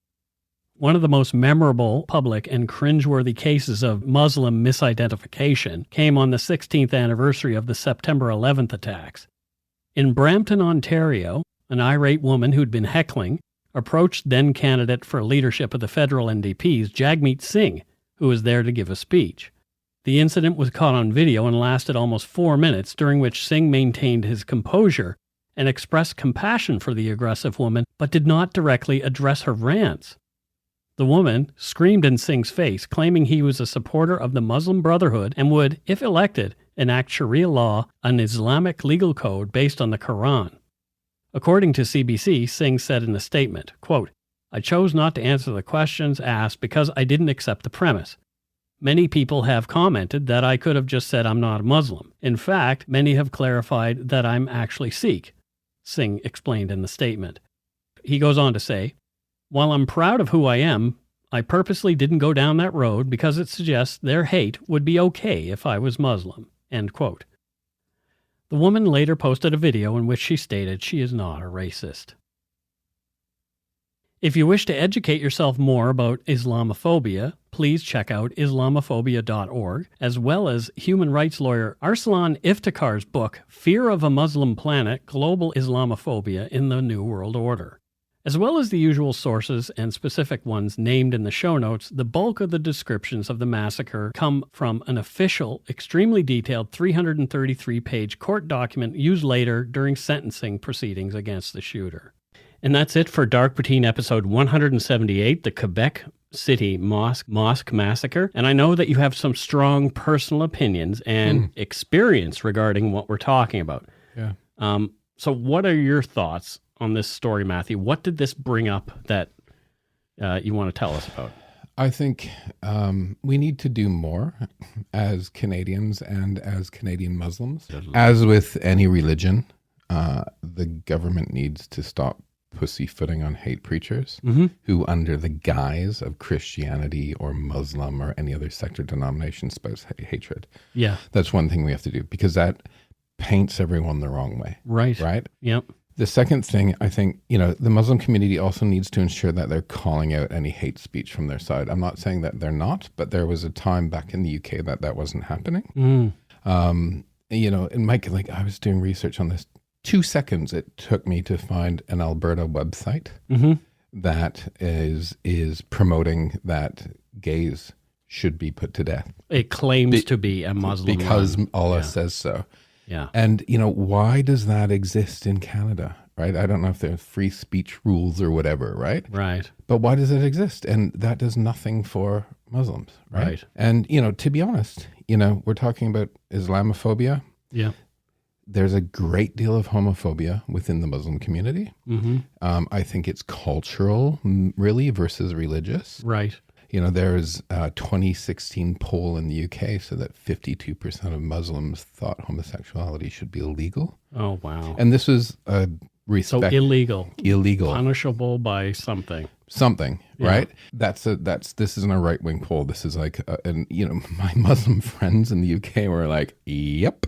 One of the most memorable, public, and cringeworthy cases of Muslim misidentification came on the 16th anniversary of the September 11th attacks. In Brampton, Ontario, an irate woman who'd been heckling approached then-candidate for leadership of the federal NDP's Jagmeet Singh, who was there to give a speech. The incident was caught on video and lasted almost 4 minutes, during which Singh maintained his composure and expressed compassion for the aggressive woman, but did not directly address her rants. The woman screamed in Singh's face, claiming he was a supporter of the Muslim Brotherhood and would, if elected, enact Sharia law, an Islamic legal code based on the Quran. According to CBC, Singh said in a statement, quote, "I chose not to answer the questions asked because I didn't accept the premise. Many people have commented that I could have just said I'm not a Muslim. In fact, many have clarified that I'm actually Sikh," Singh explained in the statement. He goes on to say, "While I'm proud of who I am, I purposely didn't go down that road because it suggests their hate would be okay if I was Muslim." End quote. The woman later posted a video in which she stated she is not a racist. If you wish to educate yourself more about Islamophobia, please check out Islamophobia.org, as well as human rights lawyer Arslan Iftikhar's book, Fear of a Muslim Planet, Global Islamophobia in the New World Order. As well as the usual sources and specific ones named in the show notes, the bulk of the descriptions of the massacre come from an official, extremely detailed 333-page court document used later during sentencing proceedings against the shooter. And that's it for Dark Poutine episode 178, the Quebec City Mosque Massacre. And I know that you have some strong personal opinions and experience regarding what we're talking about. Yeah. So what are your thoughts on this story, Matthew? What did this bring up that you want to tell us about? I think we need to do more as Canadians and as Canadian Muslims. As with any religion, the government needs to stop pussyfooting on hate preachers who, under the guise of Christianity or Muslim or any other sect or denomination, spouse hatred. Yeah. That's one thing we have to do, because that paints everyone the wrong way. Right. Right? Yep. The second thing, I think, the Muslim community also needs to ensure that they're calling out any hate speech from their side. I'm not saying that they're not, but there was a time back in the UK that wasn't happening. And Mike, I was doing research on this. 2 seconds it took me to find an Alberta website that is promoting that gays should be put to death. It claims to be a Muslim because one. Allah says so. Yeah. And, why does that exist in Canada, right? I don't know if there's free speech rules or whatever, right? Right. But why does it exist? And that does nothing for Muslims, right? Right. And, to be honest, we're talking about Islamophobia. Yeah. There's a great deal of homophobia within the Muslim community. I think it's cultural, really, versus religious. Right. There's a 2016 poll in the UK so that 52% of Muslims thought homosexuality should be illegal. Oh, wow. And this was a So illegal. Illegal. Punishable by something. Something, Yeah. right? This isn't a right-wing poll. This is like, my Muslim friends in the UK were like, yep.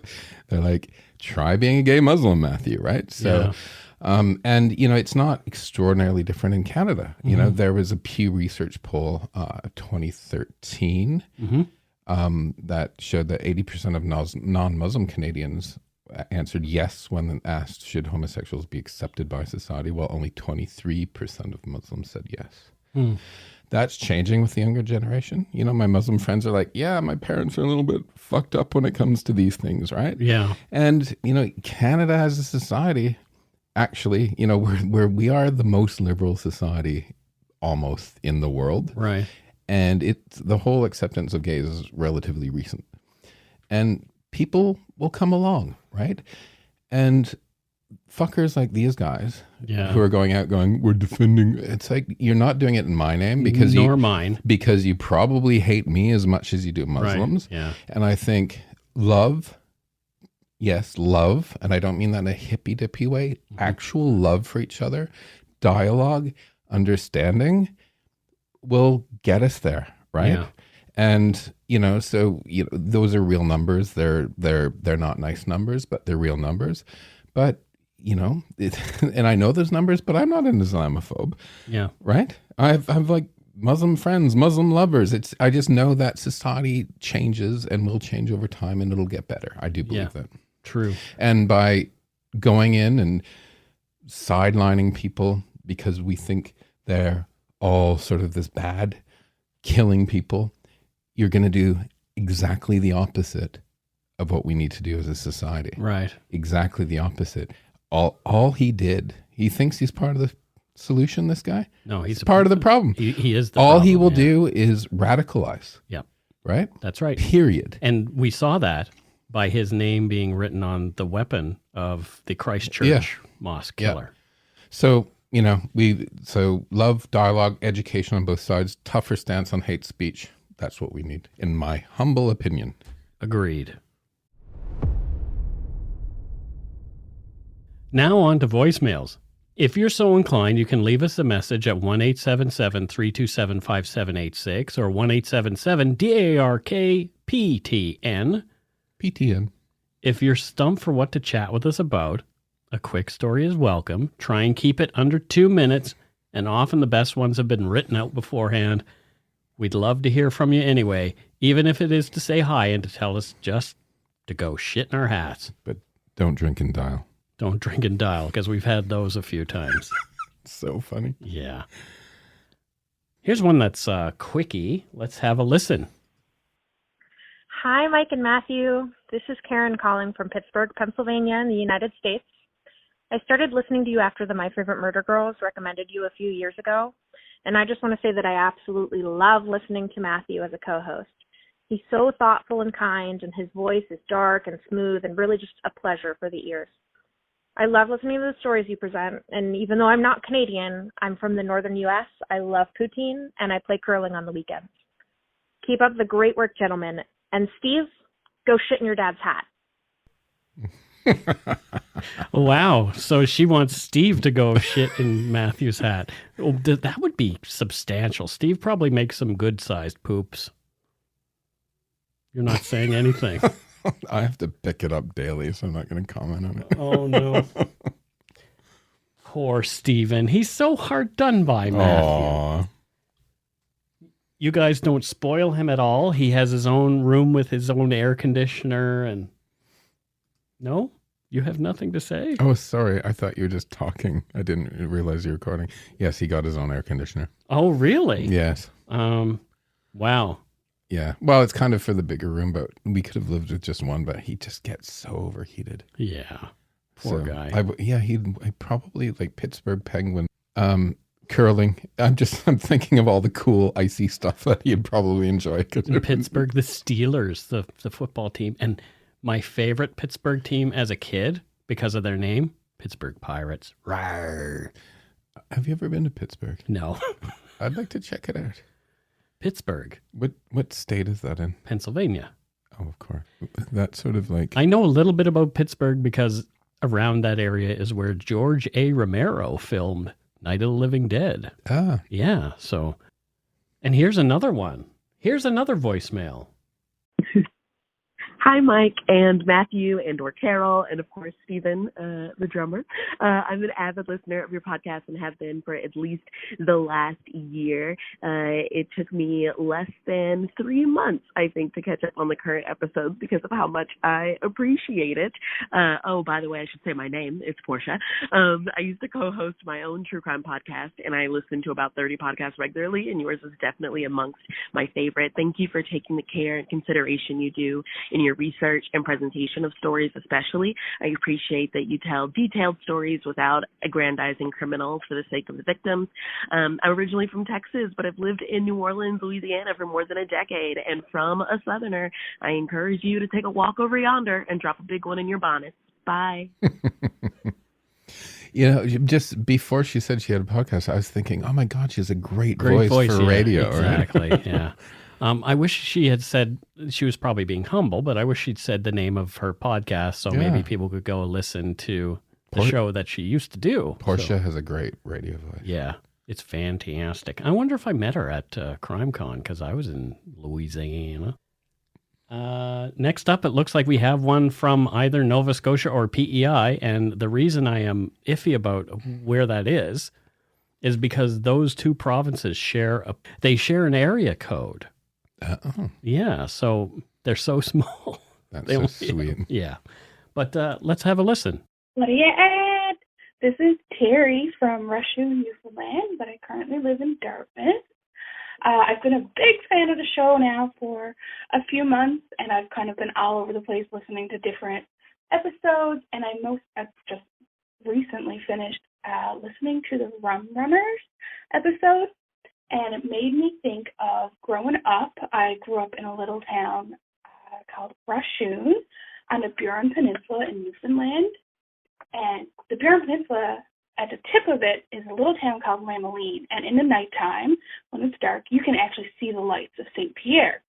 They're like, try being a gay Muslim, Matthew, right? So, And, it's not extraordinarily different in Canada. There was a Pew Research poll, 2013, that showed that 80% of non-Muslim Canadians answered yes when asked, should homosexuals be accepted by society, while only 23% of Muslims said yes. That's changing with the younger generation. My Muslim friends are like, yeah, my parents are a little bit fucked up when it comes to these things, right? Yeah. And, Canada as a society, actually, we are the most liberal society almost in the world. Right. And the whole acceptance of gays is relatively recent. And people will come along, right? And fuckers like these guys who are going out going, we're defending. It's like, you're not doing it in my name because mine. Because you probably hate me as much as you do Muslims. Right. Yeah. And I think love, and I don't mean that in a hippy dippy way, actual love for each other, dialogue, understanding will get us there, right? Yeah. And those are real numbers. They're not nice numbers, but they're real numbers. But and I know those numbers, but I'm not an Islamophobe. Yeah. Right? I've like Muslim friends, Muslim lovers. I just know that society changes and will change over time, and it'll get better. I do believe that. True. And by going in and sidelining people because we think they're all sort of this bad, killing people, you're going to do exactly the opposite of what we need to do as a society. Right. Exactly the opposite. All he did, he thinks he's part of the solution, this guy? No, he's part of the problem. He is the all problem, he will do is radicalize. Yeah. Right? That's right. Period. And we saw that by his name being written on the weapon of the Christchurch mosque killer. So, so love, dialogue, education on both sides, tougher stance on hate speech. That's what we need, in my humble opinion. Agreed. Now on to voicemails. If you're so inclined, you can leave us a message at 1-877-327-5786 or 1-877-DARK-PTN. PTN. If you're stumped for what to chat with us about, a quick story is welcome. Try and keep it under 2 minutes, and often the best ones have been written out beforehand. We'd love to hear from you anyway, even if it is to say hi and to tell us just to go shit in our hats. But don't drink and dial. Don't drink and dial, because we've had those a few times. So funny. Yeah. Here's one that's quickie. Let's have a listen. Hi, Mike and Matthew. This is Karen calling from Pittsburgh, Pennsylvania in the United States. I started listening to you after the My Favorite Murder Girls recommended you a few years ago, and I just want to say that I absolutely love listening to Matthew as a co-host. He's so thoughtful and kind, and his voice is dark and smooth and really just a pleasure for the ears. I love listening to the stories you present, and even though I'm not Canadian, I'm from the northern U.S., I love poutine, and I play curling on the weekends. Keep up the great work, gentlemen. And Steve, go shit in your dad's hat. Wow. So she wants Steve to go shit in Matthew's hat. Oh, that would be substantial. Steve probably makes some good-sized poops. You're not saying anything. I have to pick it up daily, so I'm not going to comment on it. Oh, no. Poor Steven. He's so hard done by, Matthew. Aww. You guys don't spoil him at all? He has his own room with his own air conditioner and... No? You have nothing to say? Oh, sorry. I thought you were just talking. I didn't realize you were recording. Yes, he got his own air conditioner. Oh, really? Yes. Wow. Yeah. Well, it's kind of for the bigger room, but we could have lived with just one, but he just gets so overheated. Yeah. Poor guy. He probably like Pittsburgh Penguin, curling. I'm thinking of all the cool icy stuff that he'd probably enjoy. In Pittsburgh, the Steelers, the football team. And my favorite Pittsburgh team as a kid, because of their name, Pittsburgh Pirates. Rawr. Have you ever been to Pittsburgh? No. I'd like to check it out. Pittsburgh. What state is that in? Pennsylvania. Oh, of course. That's sort of like... I know a little bit about Pittsburgh because around that area is where George A. Romero filmed Night of the Living Dead. Ah. Yeah, so... And here's another one. Here's another voicemail. Hi, Mike and Matthew and or Carol and, of course, Stephen, the drummer. I'm an avid listener of your podcast and have been for at least the last year. It took me less than 3 months, I think, to catch up on the current episodes because of how much I appreciate it. Oh, by the way, I should say my name. It's Portia. I used to co-host my own true crime podcast, and I listen to about 30 podcasts regularly, and yours is definitely amongst my favorite. Thank you for taking the care and consideration you do in your research and presentation of stories especially. I appreciate that you tell detailed stories without aggrandizing criminals for the sake of the victims. I'm originally from Texas, but I've lived in New Orleans, Louisiana for more than a decade. And from a Southerner, I encourage you to take a walk over yonder and drop a big one in your bonnet. Bye. You know, just before she said she had a podcast, I was thinking, oh my God, she has a great voice for radio. Exactly, right? Yeah. I wish she had said, she was probably being humble, but I wish she'd said the name of her podcast so maybe people could go listen to the show that she used to do. Portia has a great radio voice. Yeah, it's fantastic. I wonder if I met her at CrimeCon because I was in Louisiana. Next up, it looks like we have one from either Nova Scotia or PEI, and the reason I am iffy about where that is because those two provinces share an area code. Yeah, so they're so small. That's so sweet. Yeah. But let's have a listen. What do you add? This is Terry from Rushoe, Newfoundland, but I currently live in Dartmouth. I've been a big fan of the show now for a few months, and I've kind of been all over the place listening to different episodes, and I've just recently finished listening to the Rum Runners episode, and it made me think of growing up. I grew up in a little town called Rushoe on the Burin Peninsula in Newfoundland, and the Burin Peninsula, at the tip of it, is a little town called Lamoline, and in the nighttime, when it's dark, you can actually see the lights of St. Pierre.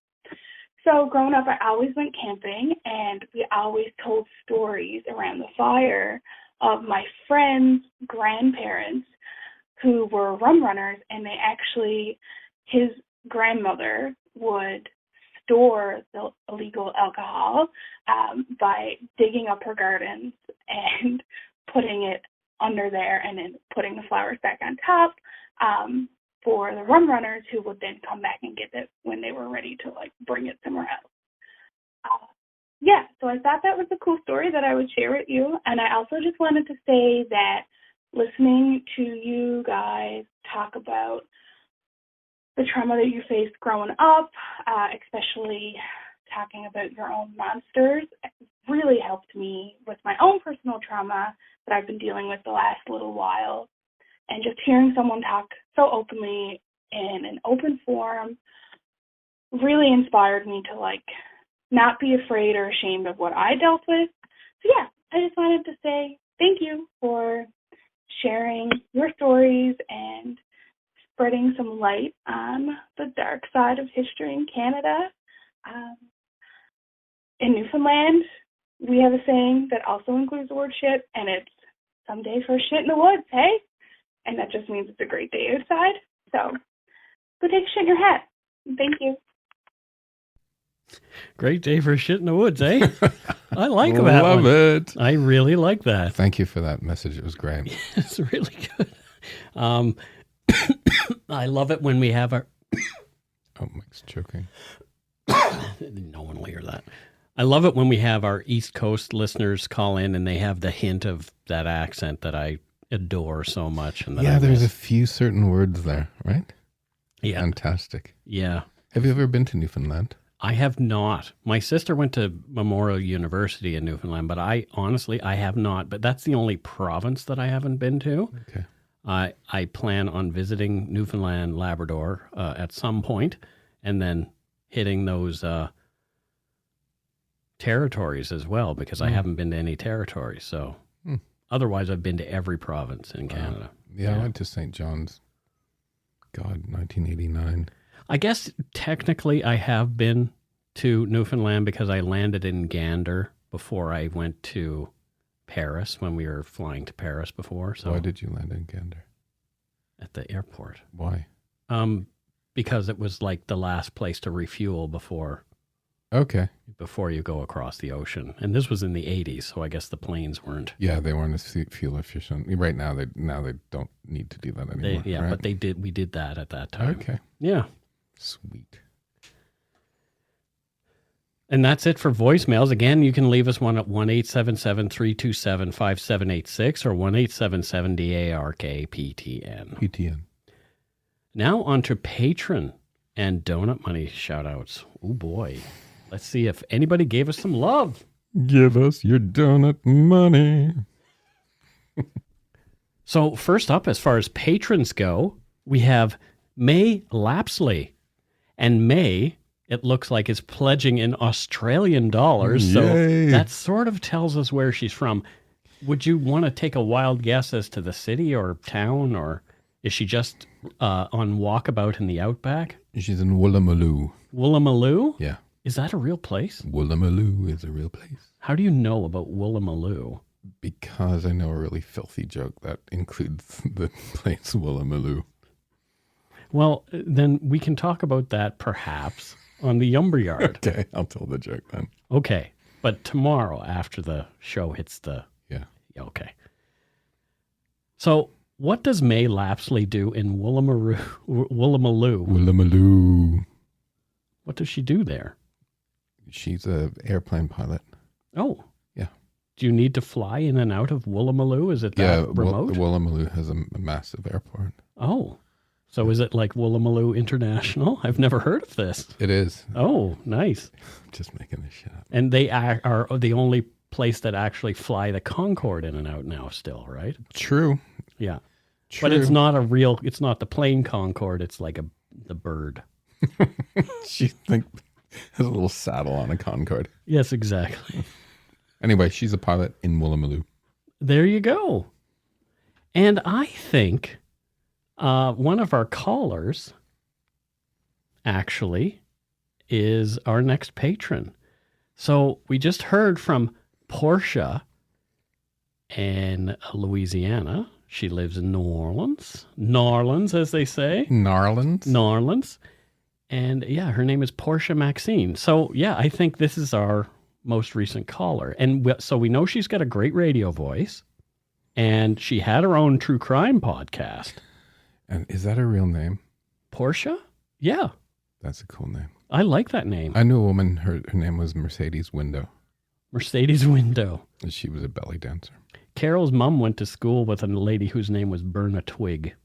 So growing up, I always went camping, and we always told stories around the fire of my friends' grandparents who were rum runners, and his grandmother would store the illegal alcohol by digging up her gardens and putting it under there and then putting the flowers back on top for the rum runners who would then come back and get it when they were ready to bring it somewhere else. So I thought that was a cool story that I would share with you. And I also just wanted to say that listening to you guys talk about the trauma that you faced growing up, especially talking about your own monsters, really helped me with my own personal trauma that I've been dealing with the last little while. And just hearing someone talk so openly in an open forum really inspired me to not be afraid or ashamed of what I dealt with. So I just wanted to say thank you for sharing your stories and spreading some light on the dark side of history in Canada. In Newfoundland, we have a saying that also includes the word shit, and it's someday for shit in the woods, hey? And that just means it's a great day outside. So go take a shit in your hat. Thank you. Great day for shit in the woods, eh? I like that Love one. it. I really like that. Thank you for that message. It was great. It's really good. I love it when we have our... Oh, Mike's choking. No one will hear that. I love it when we have our East Coast listeners call in and they have the hint of that accent that I adore so much. And that there's a few certain words there, right? Yeah. Fantastic. Yeah. Have you ever been to Newfoundland? I have not. My sister went to Memorial University in Newfoundland, but I have not. But that's the only province that I haven't been to. Okay. I plan on visiting Newfoundland, Labrador at some point, and then hitting those territories as well, because I haven't been to any territories. So otherwise, I've been to every province in Canada. I went to St. John's, 1989. I guess technically I have been to Newfoundland because I landed in Gander before I went to Paris when we were flying to Paris before. So why did you land in Gander? At the airport. Why? Because it was like the last place to refuel before Okay. before you go across the ocean. And this was in the 80s, so I guess the planes weren't. Yeah, they weren't as fuel efficient. Right now, they don't need to do that anymore. Yeah, right? but they did. We did that at that time. Okay. Yeah. Sweet. And that's it for voicemails. Again, you can leave us one at 1-877-327-5786 or 1-877-DARK-PTN. PTN. Now on to patron and donut money shout-outs. Oh, boy. Let's see if anybody gave us some love. Give us your donut money. So first up, as far as patrons go, we have May Lapsley. And May, it looks like, is pledging in Australian dollars. So Yay. that sort of tells us where she's from. Would you want to take a wild guess as to the city or town, or is she just on walkabout in the outback? She's in Woolloomooloo. Woolloomooloo? Yeah. Is that a real place? Woolloomooloo is a real place. How do you know about Woolloomooloo? Because I know a really filthy joke that includes the place Woolloomooloo. Well, then we can talk about that perhaps on the Yumber Yard. Okay, I'll tell the joke then. Okay, but tomorrow after the show hits the... Yeah. Okay. So what does May Lapsley do in Woolloomooloo? Woolloomooloo. What does she do there? She's an airplane pilot. Oh. Yeah. Do you need to fly in and out of Woolloomooloo? Is it that remote? Woolloomooloo has a massive airport. Oh. So is it like Woolloomooloo International? I've never heard of this. It is. Oh, nice. Just making this shit up. And they are the only place that actually fly the Concorde in and out now still, right? True. Yeah. True. But it's not the plane Concorde, it's like the bird. She has a little saddle on a Concorde. Yes, exactly. Anyway, she's a pilot in Woolloomooloo. There you go. And I think one of our callers actually is our next patron. So we just heard from Portia in Louisiana. She lives in New Orleans. Narlands, as they say. Narlands. And yeah, her name is Portia Maxine. So yeah, I think this is our most recent caller. And so we know she's got a great radio voice. And she had her own true crime podcast. And is that her real name? Portia? Yeah. That's a cool name. I like that name. I knew a woman, her name was Mercedes Window. Mercedes Window. And she was a belly dancer. Carol's mom went to school with a lady whose name was Berna Twig.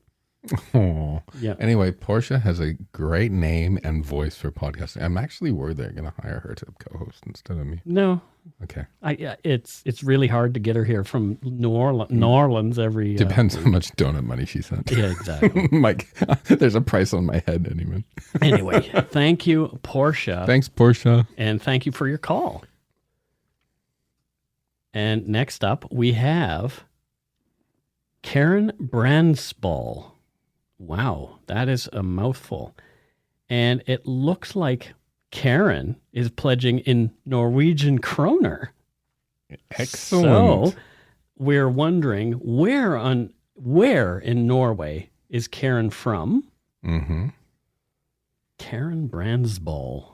Oh, yeah. Anyway, Portia has a great name and voice for podcasting. I'm actually worried they're going to hire her to co-host instead of me. No. Okay. It's really hard to get her here from New Orleans every... Depends how much donut money she sent. Yeah, exactly. Mike, there's a price on my head anyway. Anyway, thank you, Portia. Thanks, Portia. And thank you for your call. And next up, we have Karen Bransball. Wow, that is a mouthful. And it looks like Karen is pledging in Norwegian kroner. Excellent. So we're wondering where in Norway is Karen from? Mm-hmm. Karen Bransball.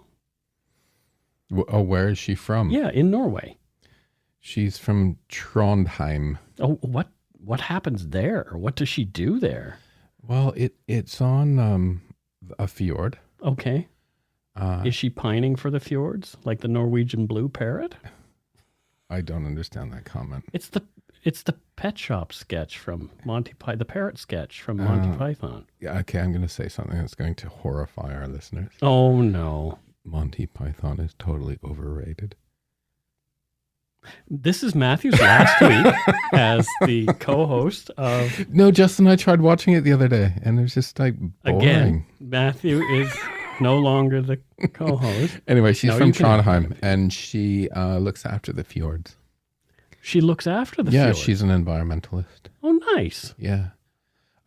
Oh, where is she from? Yeah, in Norway. She's from Trondheim. Oh, what happens there? What does she do there? Well, it's on a fjord. Okay. Is she pining for the fjords like the Norwegian blue parrot? I don't understand that comment. It's the Pet Shop sketch from Monty Python, the parrot sketch from Monty Python. Yeah, okay, I'm going to say something that's going to horrify our listeners. Oh, no. Monty Python is totally overrated. This is Matthew's last week as the co-host of... No, Justin, I tried watching it the other day, and it was just like boring. Again, Matthew is no longer the co-host. Anyway, she's from Trondheim, and she looks after the fjords. She looks after the fjords? Yeah, she's an environmentalist. Oh, nice. Yeah.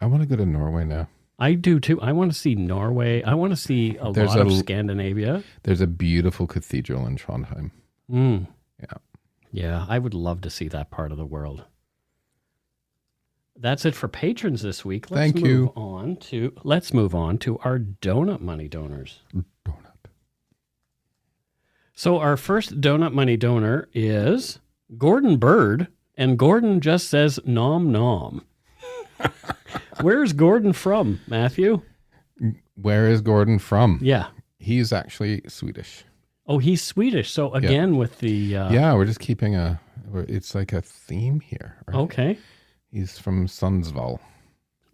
I want to go to Norway now. I do, too. I want to see Norway. I want to see a lot of Scandinavia. There's a beautiful cathedral in Trondheim. Mm. Yeah. Yeah, I would love to see that part of the world. That's it for patrons this week. Let's move on to our donut money donors. Donut. So our first donut money donor is Gordon Bird, and Gordon just says nom nom. Where's Gordon from, Matthew? Where is Gordon from? Yeah. He's actually Swedish. Oh, he's Swedish. So again with the... yeah, we're just keeping it's like a theme here. Right? Okay. He's from Sundsvall.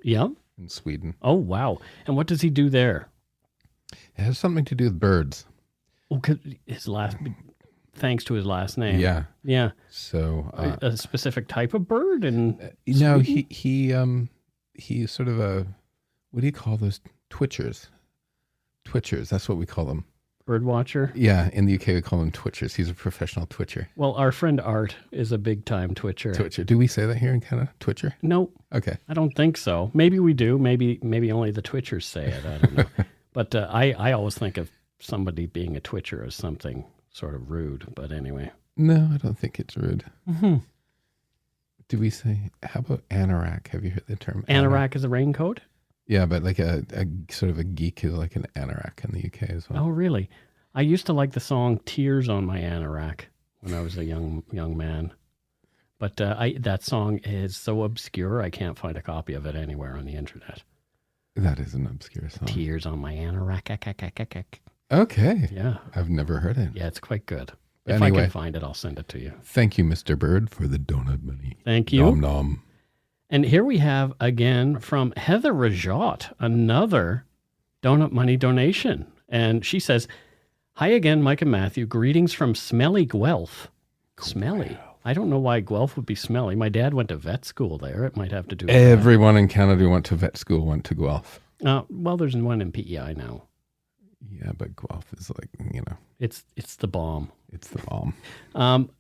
Yeah. In Sweden. Oh, wow. And what does he do there? It has something to do with birds. Oh, thanks to his last name. Yeah. Yeah. So a specific type of bird? No, he's sort of a, what do you call those? Twitchers. Twitchers, that's what we call them. Bird watcher? Yeah, in the UK we call them twitchers. He's a professional twitcher. Well, our friend Art is a big time twitcher. Twitcher. Do we say that here in Canada? Twitcher? No. Okay. I don't think so. Maybe we do. Maybe only the twitchers say it. I don't know. But I always think of somebody being a twitcher as something sort of rude. But anyway. No, I don't think it's rude. Mm-hmm. Do we say, how about anorak? Have you heard the term? Anorak is a raincoat? Yeah, but like a sort of a geek is like an anorak in the UK as well. Oh, really? I used to like the song "Tears on My Anorak" when I was a young man, but that song is so obscure I can't find a copy of it anywhere on the internet. That is an obscure song. "Tears on My Anorak." Okay. Yeah, I've never heard it. Yeah, it's quite good. But If anyway, I can find it, I'll send it to you. Thank you, Mr. Bird, for the donut money. Thank you. Nom nom. And here we have, again, from Heather Rajot, another donut money donation. And she says, "Hi again, Mike and Matthew. Greetings from smelly Guelph." Smelly? I don't know why Guelph would be smelly. My dad went to vet school there. It might have to do with Everyone in Canada who went to vet school went to Guelph. Well, there's one in PEI now. Yeah, but Guelph is like, It's the bomb. It's the bomb.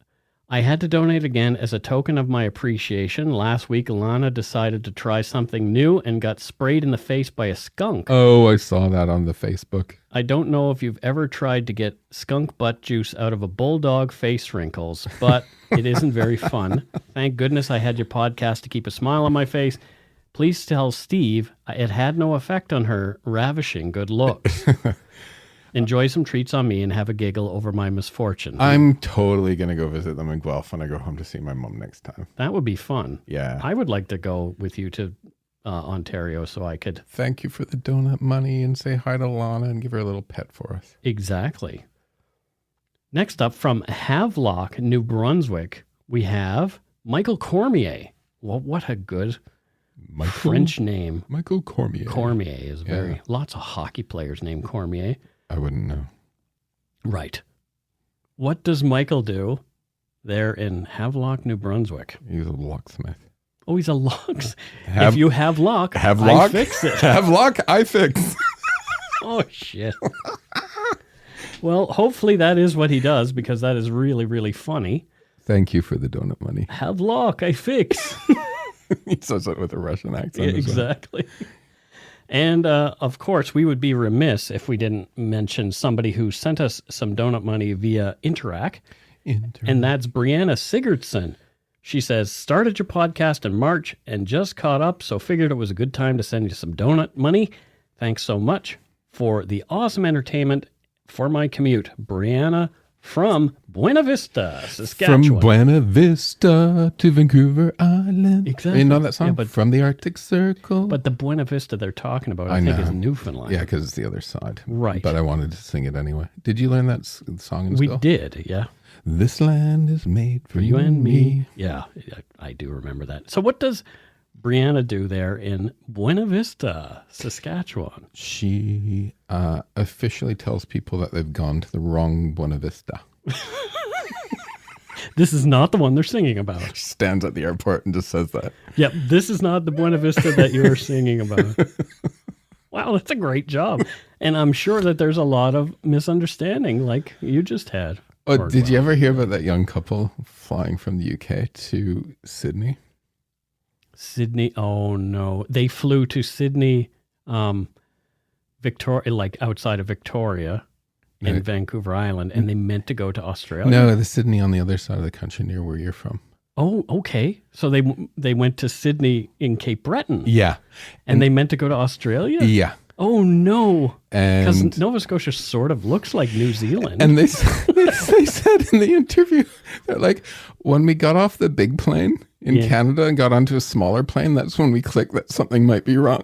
I had to donate again as a token of my appreciation. Last week, Lana decided to try something new and got sprayed in the face by a skunk. Oh, I saw that on the Facebook. I don't know if you've ever tried to get skunk butt juice out of a bulldog face wrinkles, but it isn't very fun. Thank goodness I had your podcast to keep a smile on my face. Please tell Steve it had no effect on her ravishing good looks. Enjoy some treats on me and have a giggle over my misfortune. I'm totally going to go visit them in Guelph when I go home to see my mom next time. That would be fun. Yeah. I would like to go with you to Ontario so I could... Thank you for the donut money and say hi to Lana and give her a little pet for us. Exactly. Next up, from Havelock, New Brunswick, we have Michael Cormier. Well, what a good French name. Michael Cormier. Cormier is very... Lots of hockey players named Cormier. I wouldn't know. Right. What does Michael do there in Havelock, New Brunswick? He's a locksmith. Oh, he's a locksmith. If you have luck, I fix it. Have luck, I fix. Oh, shit. Well, hopefully that is what he does, because that is really, really funny. Thank you for the donut money. Have luck, I fix. He says it with a Russian accent. Exactly. And, of course, we would be remiss if we didn't mention somebody who sent us some donut money via Interac. And that's Brianna Sigurdsson. She says, started your podcast in March and just caught up, so figured it was a good time to send you some donut money. Thanks so much for the awesome entertainment for my commute. Brianna from Buena Vista, Saskatchewan. From Buena Vista to Vancouver Island. Exactly. You know that song? Yeah, but from the Arctic Circle. But the Buena Vista they're talking about, I think, is Newfoundland. Yeah, because it's the other side. Right. But I wanted to sing it anyway. Did you learn that song in school? We did, yeah. This land is made for you and me. Yeah, I do remember that. So what does Brianna do there in Buena Vista, Saskatchewan? She officially tells people that they've gone to the wrong Buena Vista. This is not the one they're singing about. She stands at the airport and just says that. Yep, this is not the Buena Vista that you're singing about. Wow, that's a great job. And I'm sure that there's a lot of misunderstanding like you just had. Oh, did you ever hear about that young couple flying from the UK to Sydney? Sydney? Oh, no. They flew to Sydney, Victoria, like outside of Victoria in Vancouver Island, and they meant to go to Australia. No, the Sydney on the other side of the country near where you're from. Oh, okay. So they went to Sydney in Cape Breton. Yeah. And they meant to go to Australia? Yeah. Oh, no. Because And Nova Scotia sort of looks like New Zealand. And they said in the interview that, like, when we got off the big plane in Canada and got onto a smaller plane, that's when we clicked that something might be wrong.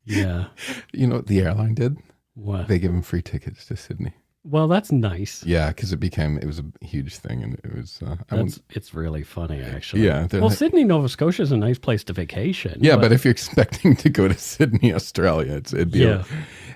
Yeah. You know what the airline did? What? They gave them free tickets to Sydney. Well, that's nice. Yeah, because it was a huge thing, and it was. It's really funny, actually. Yeah. Well, Sydney, Nova Scotia is a nice place to vacation. Yeah, but if you're expecting to go to Sydney, Australia, it'd be.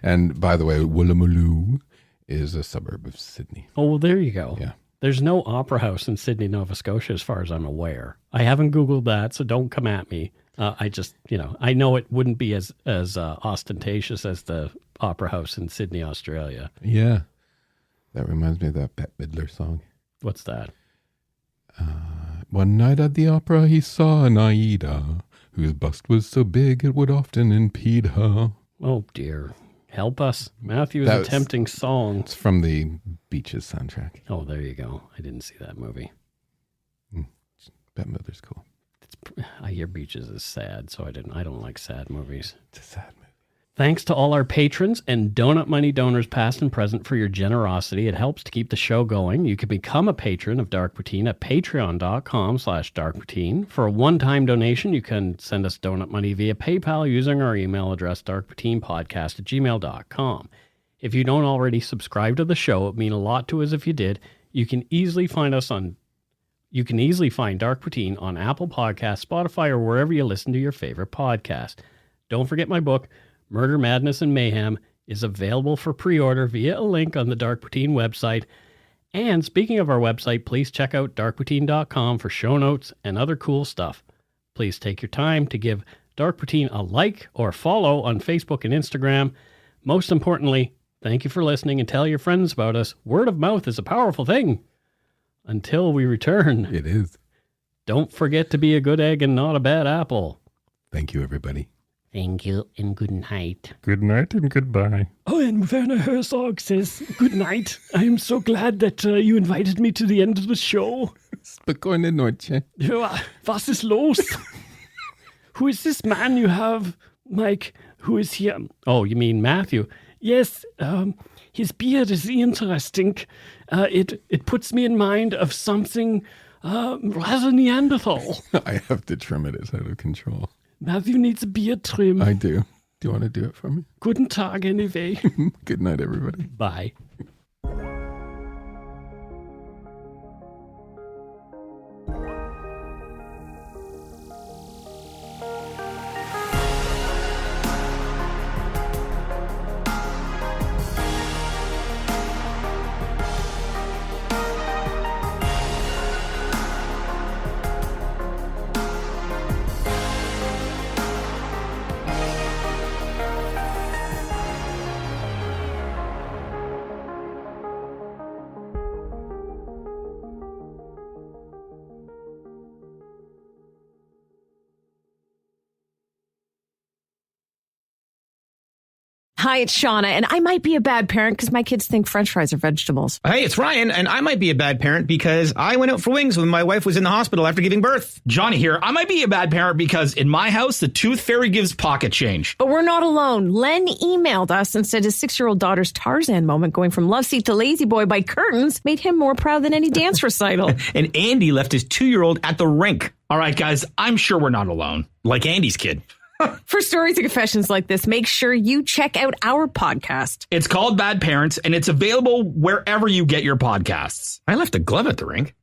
And by the way, Woolloomooloo is a suburb of Sydney. Oh, well, there you go. Yeah. There's no opera house in Sydney, Nova Scotia, as far as I'm aware. I haven't Googled that, so don't come at me. I just, I know it wouldn't be as ostentatious as the opera house in Sydney, Australia. Yeah. That reminds me of that Bette Midler song. What's that? One night at the opera he saw an Aida, whose bust was so big it would often impede her. Oh, dear. Help us. Matthew's attempting song. It's from the Beaches soundtrack. Oh, there you go. I didn't see that movie. Bette Midler's cool. I hear Beaches is sad, so I don't like sad movies. It's a sad movie. Thanks to all our patrons and Donut Money donors past and present for your generosity. It helps to keep the show going. You can become a patron of Dark Poutine at patreon.com/darkpoutine. For a one-time donation, you can send us donut money via PayPal using our email address, darkpoutinepodcast@gmail.com. If you don't already subscribe to the show, it would mean a lot to us if you did. You can easily find Dark Poutine on Apple Podcasts, Spotify, or wherever you listen to your favorite podcast. Don't forget my book, Murder, Madness, and Mayhem, is available for pre-order via a link on the Dark Poutine website. And speaking of our website, please check out darkpoutine.com for show notes and other cool stuff. Please take your time to give Dark Poutine a like or follow on Facebook and Instagram. Most importantly, thank you for listening and tell your friends about us. Word of mouth is a powerful thing. Until we return. It is. Don't forget to be a good egg and not a bad apple. Thank you, everybody. Thank you and good night. Good night and goodbye. Oh, and Werner Herzog says, good night. I am so glad that you invited me to the end of the show. Spokojne noche. Ja, was ist los? Who is this man you have, Mike? Who is here? Oh, you mean Matthew? Yes, his beard is interesting. It puts me in mind of something rather Neanderthal. I have to trim it. It's out of control. Matthew needs a beard trim. I do. Do you want to do it for me? Guten Tag, anyway. Good night, everybody. Bye. Hi, it's Shauna, and I might be a bad parent because my kids think French fries are vegetables. Hey, it's Ryan, and I might be a bad parent because I went out for wings when my wife was in the hospital after giving birth. Johnny here. I might be a bad parent because in my house, the tooth fairy gives pocket change. But we're not alone. Len emailed us and said his 6-year-old daughter's Tarzan moment going from love seat to lazy boy by curtains made him more proud than any dance recital. And Andy left his 2-year-old at the rink. All right, guys, I'm sure we're not alone. Like Andy's kid. For stories and confessions like this, make sure you check out our podcast. It's called Bad Parents, and it's available wherever you get your podcasts. I left a glove at the rink.